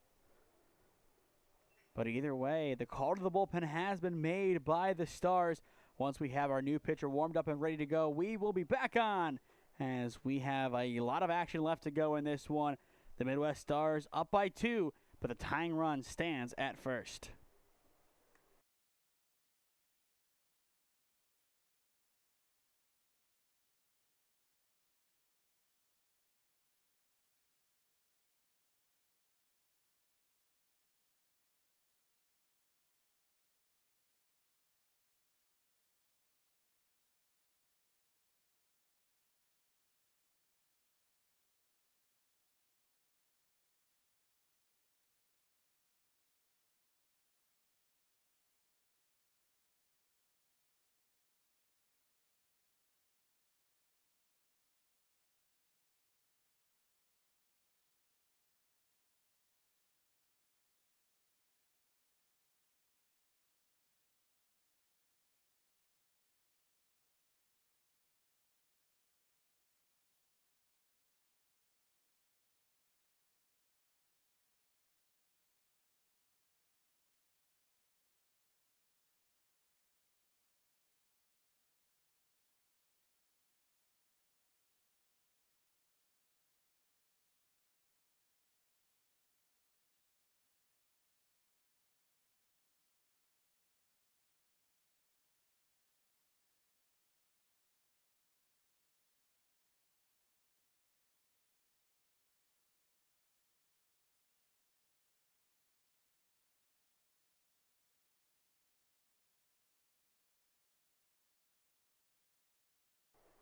But either way, the call to the bullpen has been made by the Stars. Once we have our new pitcher warmed up and ready to go, we will be back on as we have a lot of action left to go in this one. The Midwest Stars up by 2, but the tying run stands at first.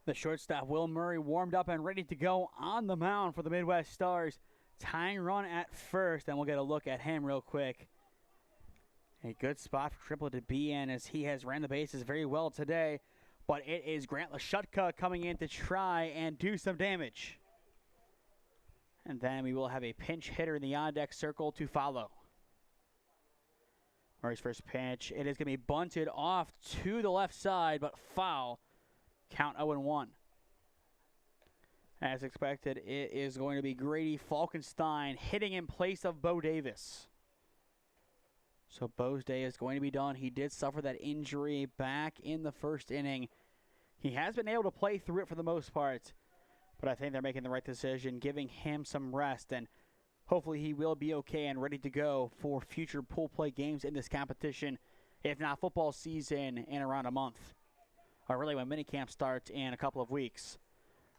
The shortstop, Will Murray, warmed up and ready to go on the mound for the Midwest Stars. Tying run at first, and we'll get a look at him real quick. A good spot for Triplett to be in as he has ran the bases very well today. But it is Grant Lashutka coming in to try and do some damage. And then we will have a pinch hitter in the on-deck circle to follow. Murray's first pitch. It is going to be bunted off to the left side, but foul. Count 0-1. As expected, it is going to be Grady Falkenstein hitting in place of Bo Davis. So Bo's day is going to be done. He did suffer that injury back in the first inning. He has been able to play through it for the most part, but I think they're making the right decision, giving him some rest, and hopefully he will be okay and ready to go for future pool play games in this competition, if not football season in around a month. Or really when minicamp starts in a couple of weeks.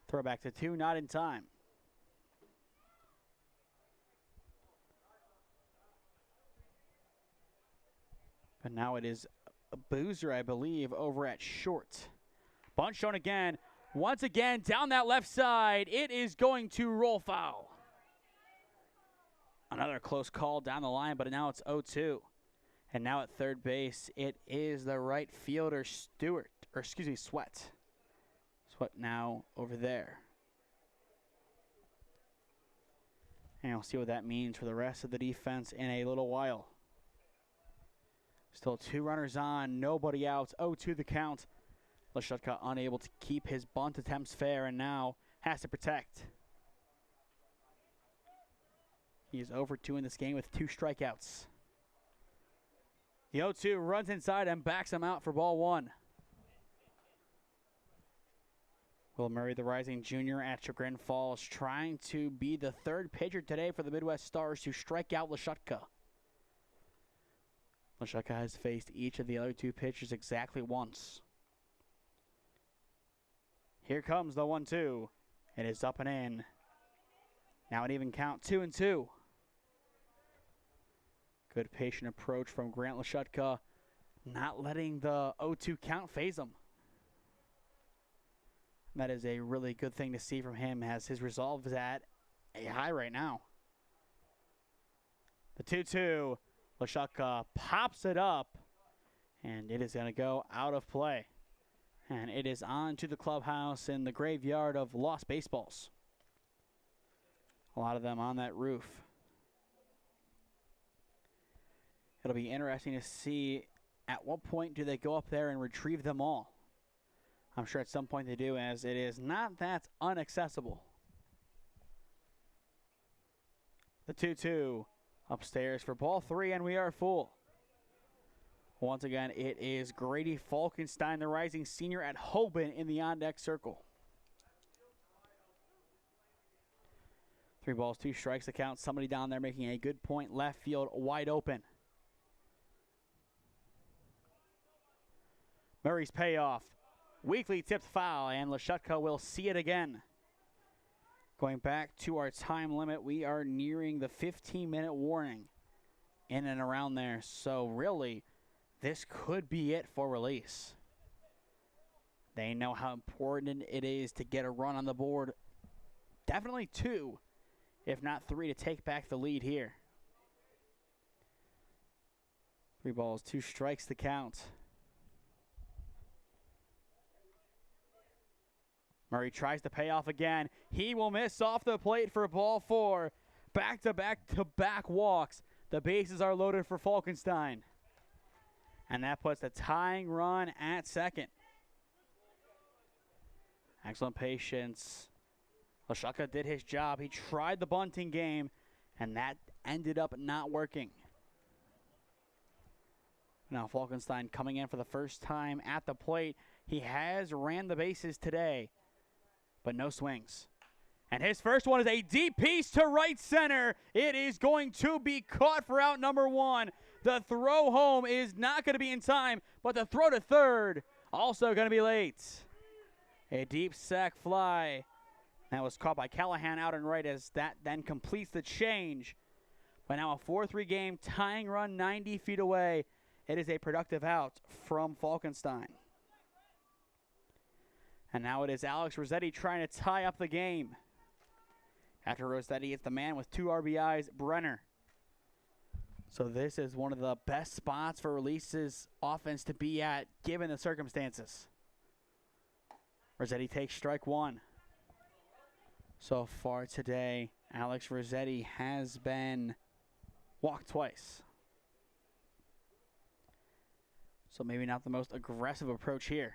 Throwback to 2, not in time. But now it is Boozer, I believe, over at short. Bunt shown again. Once again, down that left side. It is going to roll foul. Another close call down the line, but now it's 0-2. And now at third base, it is the right fielder, Sweat. Sweat now over there. And we'll see what that means for the rest of the defense in a little while. Still 2 runners on, nobody out, 0-2 the count. Lashutka unable to keep his bunt attempts fair and now has to protect. He is over 2 in this game with 2 strikeouts. The 0-2 runs inside and backs him out for ball 1. Will Murray, the rising junior at Chagrin Falls, trying to be the 3rd pitcher today for the Midwest Stars to strike out Lashutka. Lashutka has faced each of the other 2 pitchers exactly once. Here comes the 1-2. It is up and in. Now an even count, 2-2. Good patient approach from Grant Lashutka, not letting the 0-2 count phase him. That is a really good thing to see from him, as his resolve is at a high right now. The 2-2, Lashutka pops it up, and it is going to go out of play. And it is on to the clubhouse in the graveyard of lost baseballs. A lot of them on that roof. It'll be interesting to see at what point do they go up there and retrieve them all. I'm sure at some point they do, as it is not that unaccessible. The 2-2 upstairs for ball 3, and we are full. Once again, it is Grady Falkenstein, the rising senior at Hoban, in the on-deck circle. 3 balls, 2 strikes to count. Somebody down there making a good point. Left field wide open. Murray's payoff. Weakly tipped foul, and Lashutka will see it again. Going back to our time limit, we are nearing the 15-minute warning in and around there. So really, this could be it for release. They know how important it is to get a run on the board. Definitely 2, if not 3, to take back the lead here. 3 balls, 2 strikes to count. Murray tries to pay off again. He will miss off the plate for ball 4. Back-to-back walks. The bases are loaded for Falkenstein. And that puts the tying run at second. Excellent patience. Lashutka did his job. He tried the bunting game, and that ended up not working. Now Falkenstein coming in for the first time at the plate. He has ran the bases today, but no swings. And his first one is a deep piece to right center. It is going to be caught for out number 1. The throw home is not going to be in time, but the throw to third also going to be late. A deep sac fly. That was caught by Callahan out and right, as that then completes the change. But now a 4-3 game, tying run 90 feet away. It is a productive out from Falkenstein. And now it is Alex Rossetti trying to tie up the game. After Rossetti hits the man with 2 RBIs, Brenner. So this is one of the best spots for Release's offense to be at, given the circumstances. Rossetti takes strike 1. So far today, Alex Rossetti has been walked twice. So maybe not the most aggressive approach here.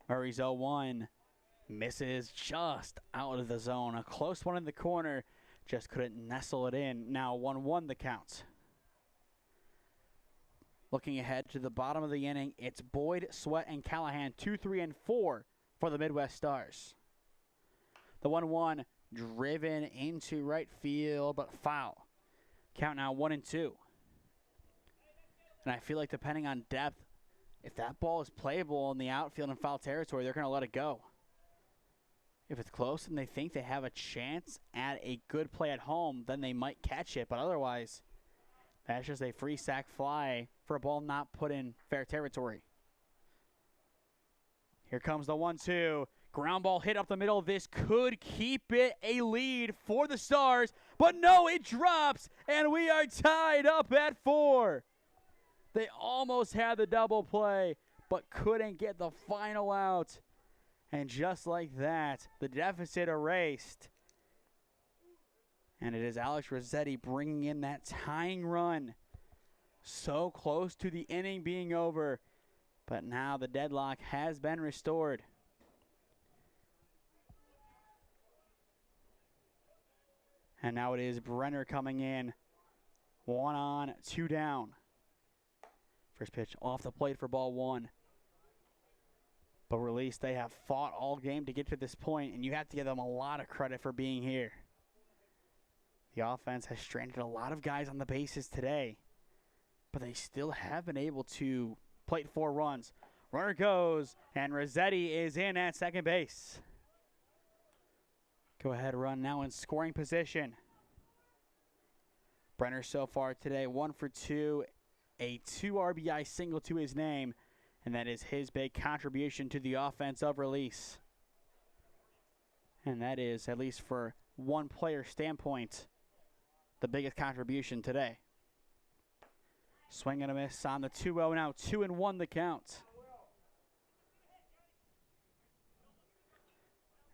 Murray's 0-1. Misses just out of the zone. A close one in the corner. Just couldn't nestle it in. Now 1-1 the count. Looking ahead to the bottom of the inning, it's Boyd, Sweat, and Callahan, 2, 3, and 4 for the Midwest Stars. The 1-1 driven into right field, but foul. Count now 1-2. And I feel like depending on depth, if that ball is playable in the outfield and foul territory, they're going to let it go. If it's close and they think they have a chance at a good play at home, then they might catch it. But otherwise, That's just a free sack fly for a ball not put in fair territory. Here comes the 1-2. Ground ball hit up the middle. This could keep it a lead for the Stars. But no, it drops, and we are tied up at 4. They almost had the double play, but couldn't get the final out. And just like that, the deficit erased. And it is Alex Rossetti bringing in that tying run. So close to the inning being over. But now the deadlock has been restored. And now it is Brenner coming in. 1 on, 2 down. First pitch off the plate for ball 1. But Release, they have fought all game to get to this point, and you have to give them a lot of credit for being here. The offense has stranded a lot of guys on the bases today, but they still have been able to plate 4 runs. Runner goes, and Rossetti is in at second base. Go ahead, run now in scoring position. Brenner so far today, 1 for 2, a 2 RBI single to his name, and that is his big contribution to the offense of Release. And that is, at least for one player standpoint, the biggest contribution today. Swing and a miss on the 2-0 now, 2-1 the count.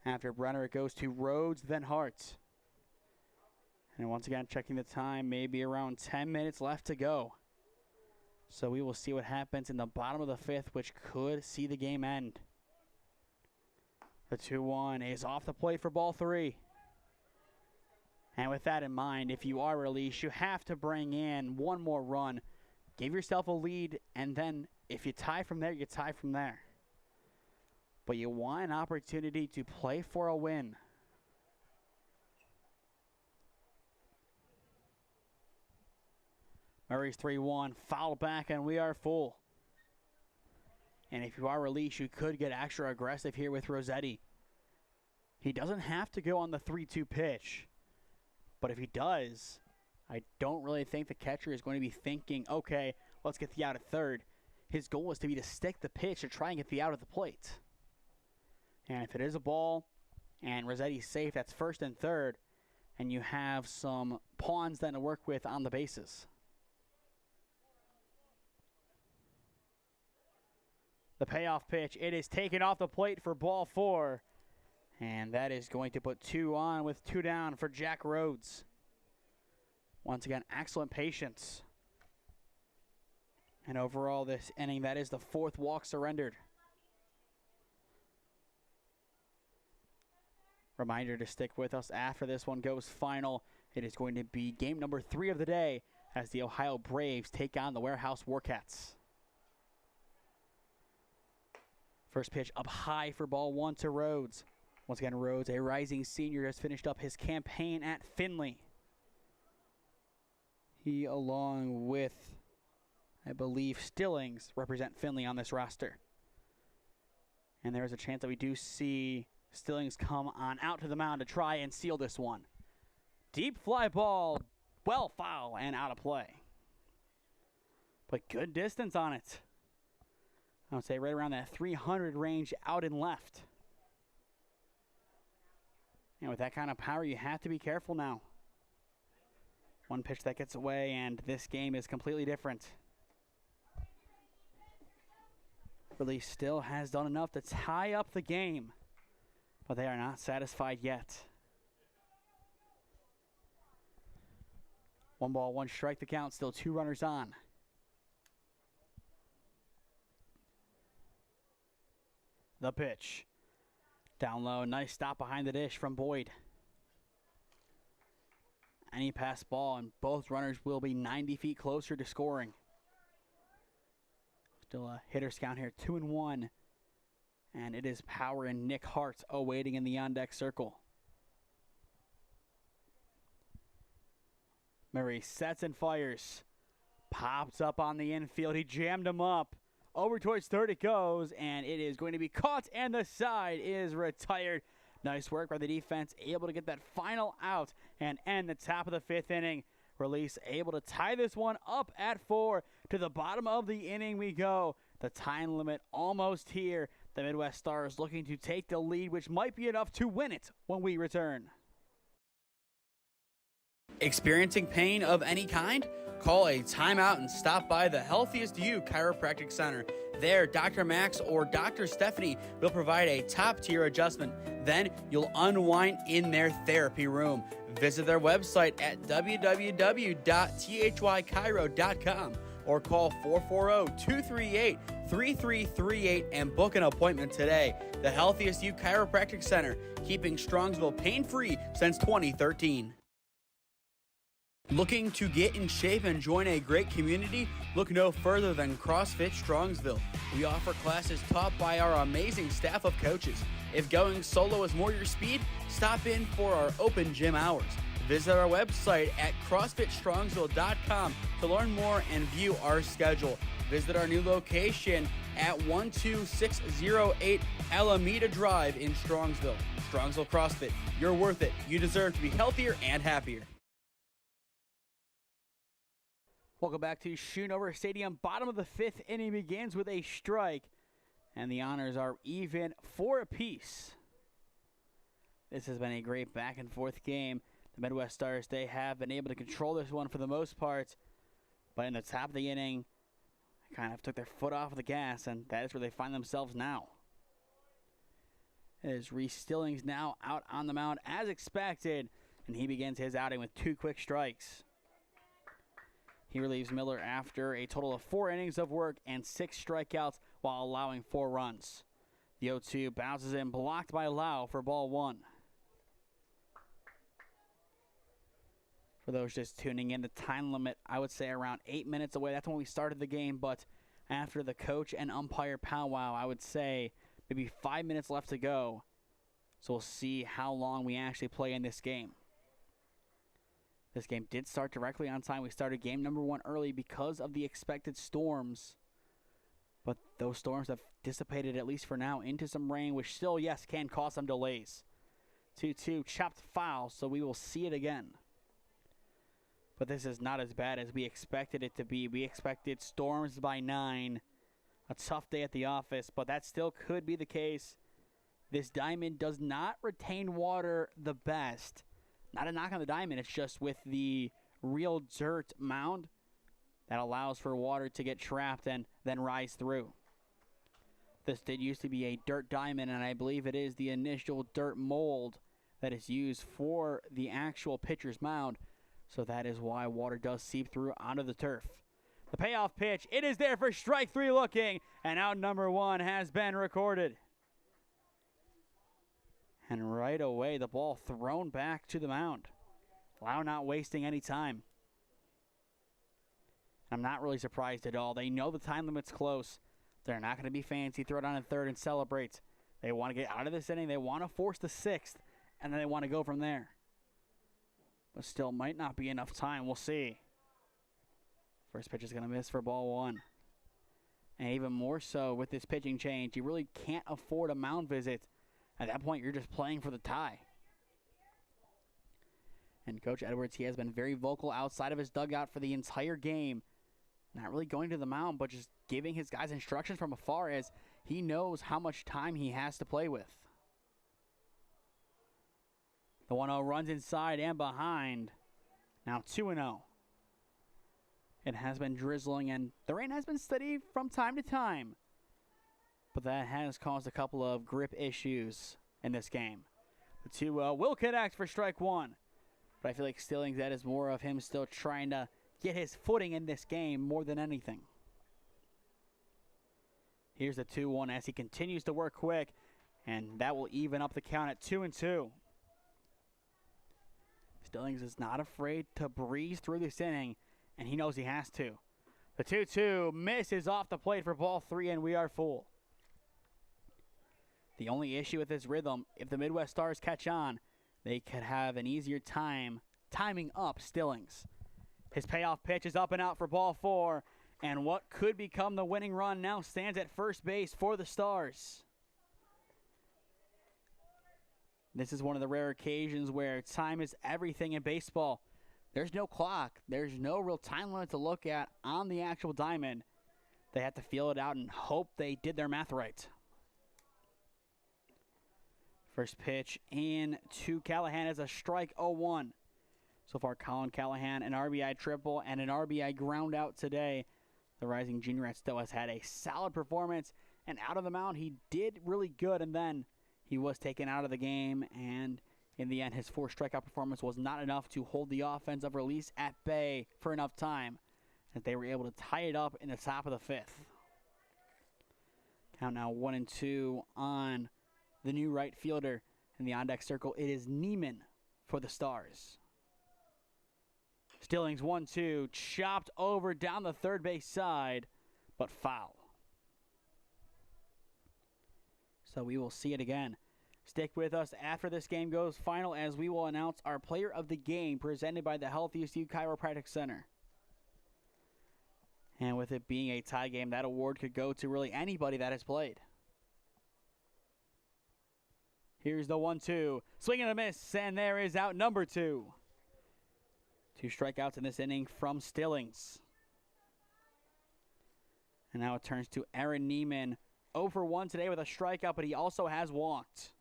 After Brenner, it goes to Rhodes, then Hart. And once again, checking the time, maybe around 10 minutes left to go. So we will see what happens in the bottom of the 5th, which could see the game end. The 2-1 is off the plate for ball 3. And with that in mind, if you are Release, you have to bring in one more run. Give yourself a lead, and then if you tie from there, you tie from there. But you want an opportunity to play for a win. Murray's 3-1, foul back, and we are full. And if you are Release, you could get extra aggressive here with Rossetti. He doesn't have to go on the 3-2 pitch. But if he does, I don't really think the catcher is going to be thinking, okay, let's get the out at third. His goal is to be to stick the pitch to try and get the out at the plate. And if it is a ball and Rossetti's safe, that's first and third, and you have some pawns then to work with on the bases. The payoff pitch, it is taken off the plate for ball 4. And that is going to put 2 on with 2 down for Jack Rhodes. Once again, excellent patience. And overall this inning, that is the 4th walk surrendered. Reminder to stick with us after this one goes final. It is going to be game number 3 of the day as the Ohio Braves take on the Warehouse Warcats. First pitch up high for ball 1 to Rhodes. Once again, Rhodes, a rising senior, has finished up his campaign at Findlay. He, along with, I believe, Stillings, represent Findlay on this roster. And there is a chance that we do see Stillings come on out to the mound to try and seal this one. Deep fly ball, well foul and out of play. But good distance on it. I would say right around that 300 range out and left. And with that kind of power, you have to be careful now. One pitch that gets away, and this game is completely different. Release still has done enough to tie up the game, but they are not satisfied yet. 1 ball, 1 strike the count, still 2 runners on. The pitch. Down low, nice stop behind the dish from Boyd. Any pass ball, and both runners will be 90 feet closer to scoring. Still a hitter's count here, 2-1. And it is Power and Nick Hart awaiting in the on-deck circle. Murray sets and fires. Pops up on the infield. He jammed him up. Over towards third it goes, and it is going to be caught, and the side is retired. Nice work by the defense, able to get that final out and end the top of the 5th inning. release, able to tie this one up at 4. To the bottom of the inning we go. The time limit almost here. The Midwest Stars looking to take the lead, which might be enough to win it when we return. Experiencing pain of any kind? Call a timeout and stop by the Healthiest You Chiropractic Center. There, Dr. Max or Dr. Stephanie will provide a top-tier adjustment. Then you'll unwind in their therapy room. Visit their website at www.thychiro.com or call 440-238-3338 and book an appointment today. The Healthiest You Chiropractic Center, keeping Strongsville pain-free since 2013. Looking to get in shape and join a great community? Look no further than CrossFit Strongsville. We offer classes taught by our amazing staff of coaches. If going solo is more your speed, stop in for our open gym hours. Visit our website at CrossFitStrongsville.com to learn more and view our schedule. Visit our new location at 12608 Alameda Drive in Strongsville. Strongsville CrossFit, you're worth it. You deserve to be healthier and happier. Welcome back to Schoonover Stadium. Bottom of the 5th inning begins with a strike, and the honors are even 4 apiece. This has been a great back-and-forth game. The Midwest Stars, they have been able to control this one for the most part, but in the top of the inning, they kind of took their foot off the gas, and that is where they find themselves now. It is Reese Stillings now out on the mound as expected, and he begins his outing with 2 quick strikes. He relieves Miller after a total of 4 innings of work and 6 strikeouts while allowing 4 runs. The 0-2 bounces in, blocked by Lau for ball 1. For those just tuning in, the time limit, I would say around 8 minutes away. That's when we started the game, but after the coach and umpire powwow, I would say maybe 5 minutes left to go. So we'll see how long we actually play in this game. This game did start directly on time. We started game number 1 early because of the expected storms. But those storms have dissipated, at least for now, into some rain, which still, yes, can cause some delays. 2-2, chopped foul, so we will see it again. But this is not as bad as we expected it to be. We expected storms by 9. A tough day at the office, but that still could be the case. This diamond does not retain water the best. Not a knock on the diamond, it's just with the real dirt mound that allows for water to get trapped and then rise through. This did used to be a dirt diamond, and I believe it is the initial dirt mold that is used for the actual pitcher's mound. So that is why water does seep through onto the turf. The payoff pitch, it is there for strike 3 looking, and out number 1 has been recorded. And right away, the ball thrown back to the mound. Lau not wasting any time. I'm not really surprised at all. They know the time limit's close. They're not going to be fancy, throw it on in 3rd and celebrate. They want to get out of this inning. They want to force the 6th, and then they want to go from there. But still might not be enough time. We'll see. First pitch is going to miss for ball 1. And even more so with this pitching change, you really can't afford a mound visit. At that point, you're just playing for the tie. And Coach Edwards, he has been very vocal outside of his dugout for the entire game. Not really going to the mound, but just giving his guys instructions from afar as he knows how much time he has to play with. The 1-0 runs inside and behind. Now 2-0. It has been drizzling, and the rain has been steady from time to time. But that has caused a couple of grip issues in this game. The 2-0 will connect for strike 1. But I feel like Stillings, that is more of him still trying to get his footing in this game more than anything. Here's the 2-1 as he continues to work quick, and that will even up the count at 2-2. Stillings is not afraid to breeze through this inning, and he knows he has to. The 2-2 misses off the plate for ball 3, and we are full. The only issue with this rhythm, if the Midwest Stars catch on, they could have an easier time timing up Stillings. His payoff pitch is up and out for ball 4, and what could become the winning run now stands at first base for the Stars. This is one of the rare occasions where time is everything in baseball. there's no clock. There's no real time limit to look at on the actual diamond. They have to feel it out and hope they did their math right. First pitch in to Callahan is a strike 0-1. So far, Colin Callahan, an RBI triple and an RBI ground out today. The rising junior at Stowe has had a solid performance, and out of the mound, he did really good, and then he was taken out of the game, and in the end, his 4 strikeout performance was not enough to hold the offensive release at bay for enough time, that they were able to tie it up in the top of the 5th. Count now 1-2 on the new right fielder in the on-deck circle. It is Neiman for the Stars. Stillings 1-2, chopped over down the third base side, but foul. So we will see it again. Stick with us after this game goes final, as we will announce our player of the game presented by the Healthiest You Chiropractic Center. And with it being a tie game, that award could go to really anybody that has played. Here's the 1-2. Swing and a miss, and there is out number 2. 2 strikeouts in this inning from Stillings. And now it turns to Aaron Neiman. 0-for-1 today with a strikeout, but he also has walked.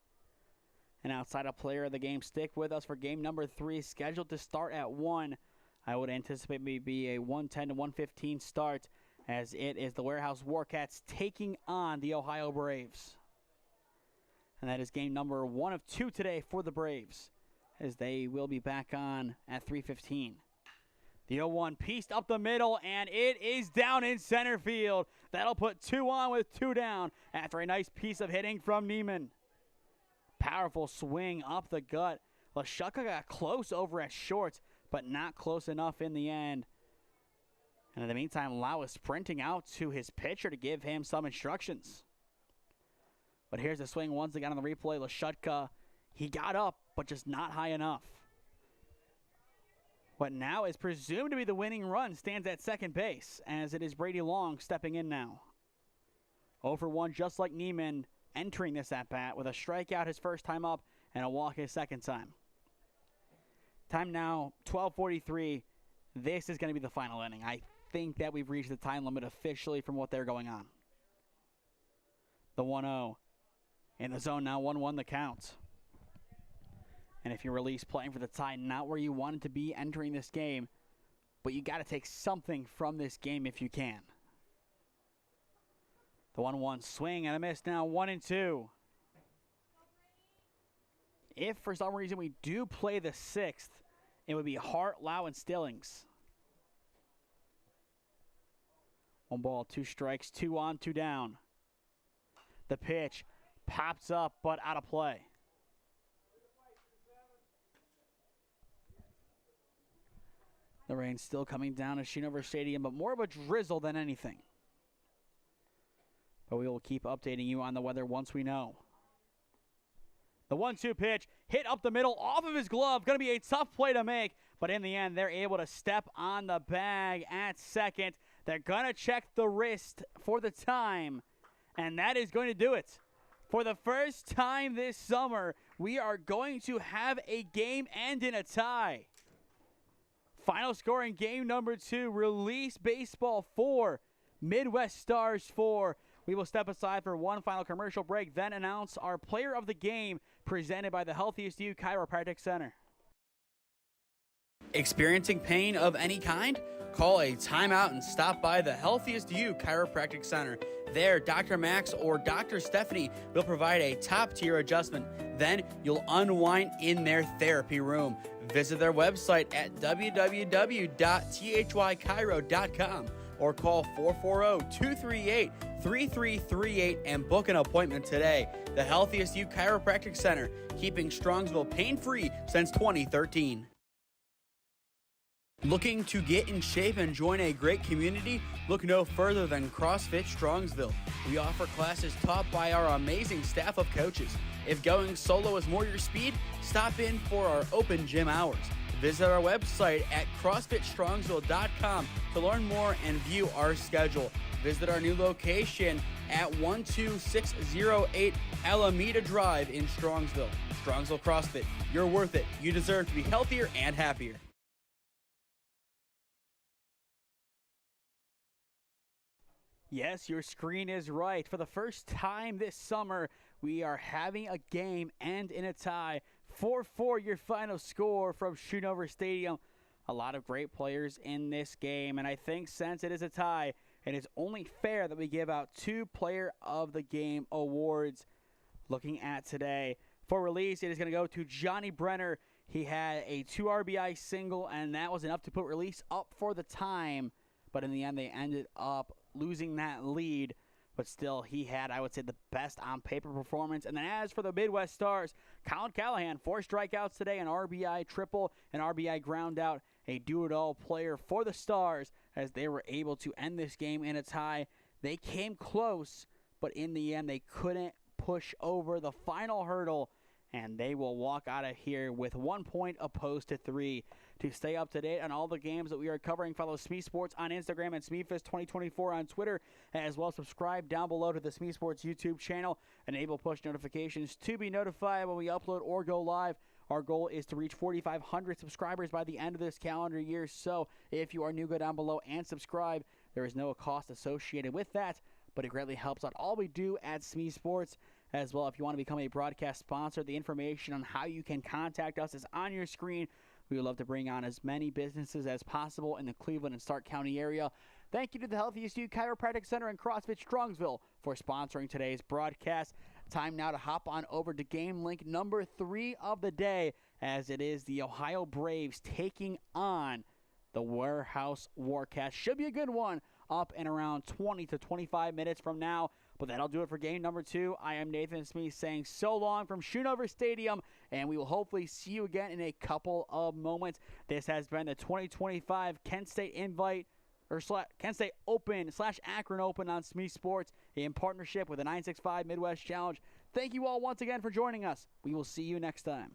And outside of player of the game, stick with us for game number 3, scheduled to start at 1. I would anticipate maybe a 110 to 115 start, as it is the Warehouse Warcats taking on the Ohio Braves. And that is game number 1 of 2 today for the Braves, as they will be back on at 3:15. The 0-1 pieced up the middle, and it is down in center field. That'll put 2 on with 2 down after a nice piece of hitting from Neiman. Powerful swing up the gut. Lashukka got close over at short, but not close enough in the end. And in the meantime, Lau is sprinting out to his pitcher to give him some instructions. But here's the swing once again on the replay. Lashukka, he got up, but just not high enough. What now is presumed to be the winning run stands at second base, as it is Brady Long stepping in now. 0-for-1, just like Neiman, entering this at-bat with a strikeout his first time up and a walk his second time. Time now, 12:43. This is going to be the final inning. I think that we've reached the time limit officially from what they're going on. The 1-0. In the zone now, 1-1 the count. And if you're released playing for the tie, not where you wanted to be entering this game, but you got to take something from this game if you can. The 1-1 swing and a miss now, 1-2. If for some reason we do play the 6th, it would be Hart, Lau, and Stillings. 1 ball, 2 strikes, 2 on, 2 down. The pitch pops up, but out of play. The rain still coming down at Schoonover Stadium, but more of a drizzle than anything. But we will keep updating you on the weather once we know. The 1-2 pitch, hit up the middle, off of his glove. Going to be a tough play to make, but in the end, they're able to step on the bag at second. They're going to check the wrist for the time, and that is going to do it. For the first time this summer, we are going to have a game end in a tie. Final score in game number 2, Release Baseball 4, Midwest Stars 4. We will step aside for one final commercial break, then announce our player of the game presented by the Healthiest You Chiropractic Center. Experiencing pain of any kind? Call a timeout and stop by the Healthiest You Chiropractic Center. There, Dr. Max or Dr. Stephanie will provide a top-tier adjustment. Then you'll unwind in their therapy room. Visit their website at www.thychiro.com or call 440-238-3338 and book an appointment today. The Healthiest You Chiropractic Center, keeping Strongsville pain-free since 2013. Looking to get in shape and join a great community? Look no further than CrossFit Strongsville. We offer classes taught by our amazing staff of coaches. If going solo is more your speed, stop in for our open gym hours. Visit our website at CrossFitStrongsville.com to learn more and view our schedule. Visit our new location at 12608 Alameda Drive in Strongsville. Strongsville CrossFit, you're worth it. You deserve to be healthier and happier. Yes, your screen is right. For the first time this summer, we are having a game end in a tie. 4-4 your final score from Schoonover Stadium. A lot of great players in this game, and I think since it is a tie, it is only fair that we give out 2 Player of the Game awards. Looking at today, for release, it is going to go to Johnny Brenner. He had a 2 RBI single, and that was enough to put release up for the time. But in the end, they ended up losing that lead. But still, he had, I would say, the best on-paper performance. And then as for the Midwest Stars, Colin Callahan, 4 strikeouts today, an RBI triple, an RBI ground out, a do-it-all player for the Stars as they were able to end this game in a tie. They came close, but in the end, they couldn't push over the final hurdle, and they will walk out of here with 1 point opposed to 3. To stay up to date on all the games that we are covering, follow SmeeSports on Instagram and SmeeFist2024 on Twitter, as well as subscribe down below to the SmeeSports YouTube channel. Enable push notifications to be notified when we upload or go live. Our goal is to reach 4,500 subscribers by the end of this calendar year, so if you are new, go down below and subscribe. There is no cost associated with that, but it greatly helps out all we do at SmeeSports. As well, if you want to become a broadcast sponsor, the information on how you can contact us is on your screen. We would love to bring on as many businesses as possible in the Cleveland and Stark County area. Thank you to the Healthiest You Chiropractic Center in CrossFit Strongsville for sponsoring today's broadcast. Time now to hop on over to game link number 3 of the day, as it is the Ohio Braves taking on the Warehouse Warcats. Should be a good one up in around 20 to 25 minutes from now. But that'll do it for game number 2. I am Nathan Smee saying so long from Schoonover Stadium, and we will hopefully see you again in a couple of moments. This has been the 2025 Kent State Kent State Open / Akron Open on SmeeSports in partnership with the 965 Midwest Challenge. Thank you all once again for joining us. We will see you next time.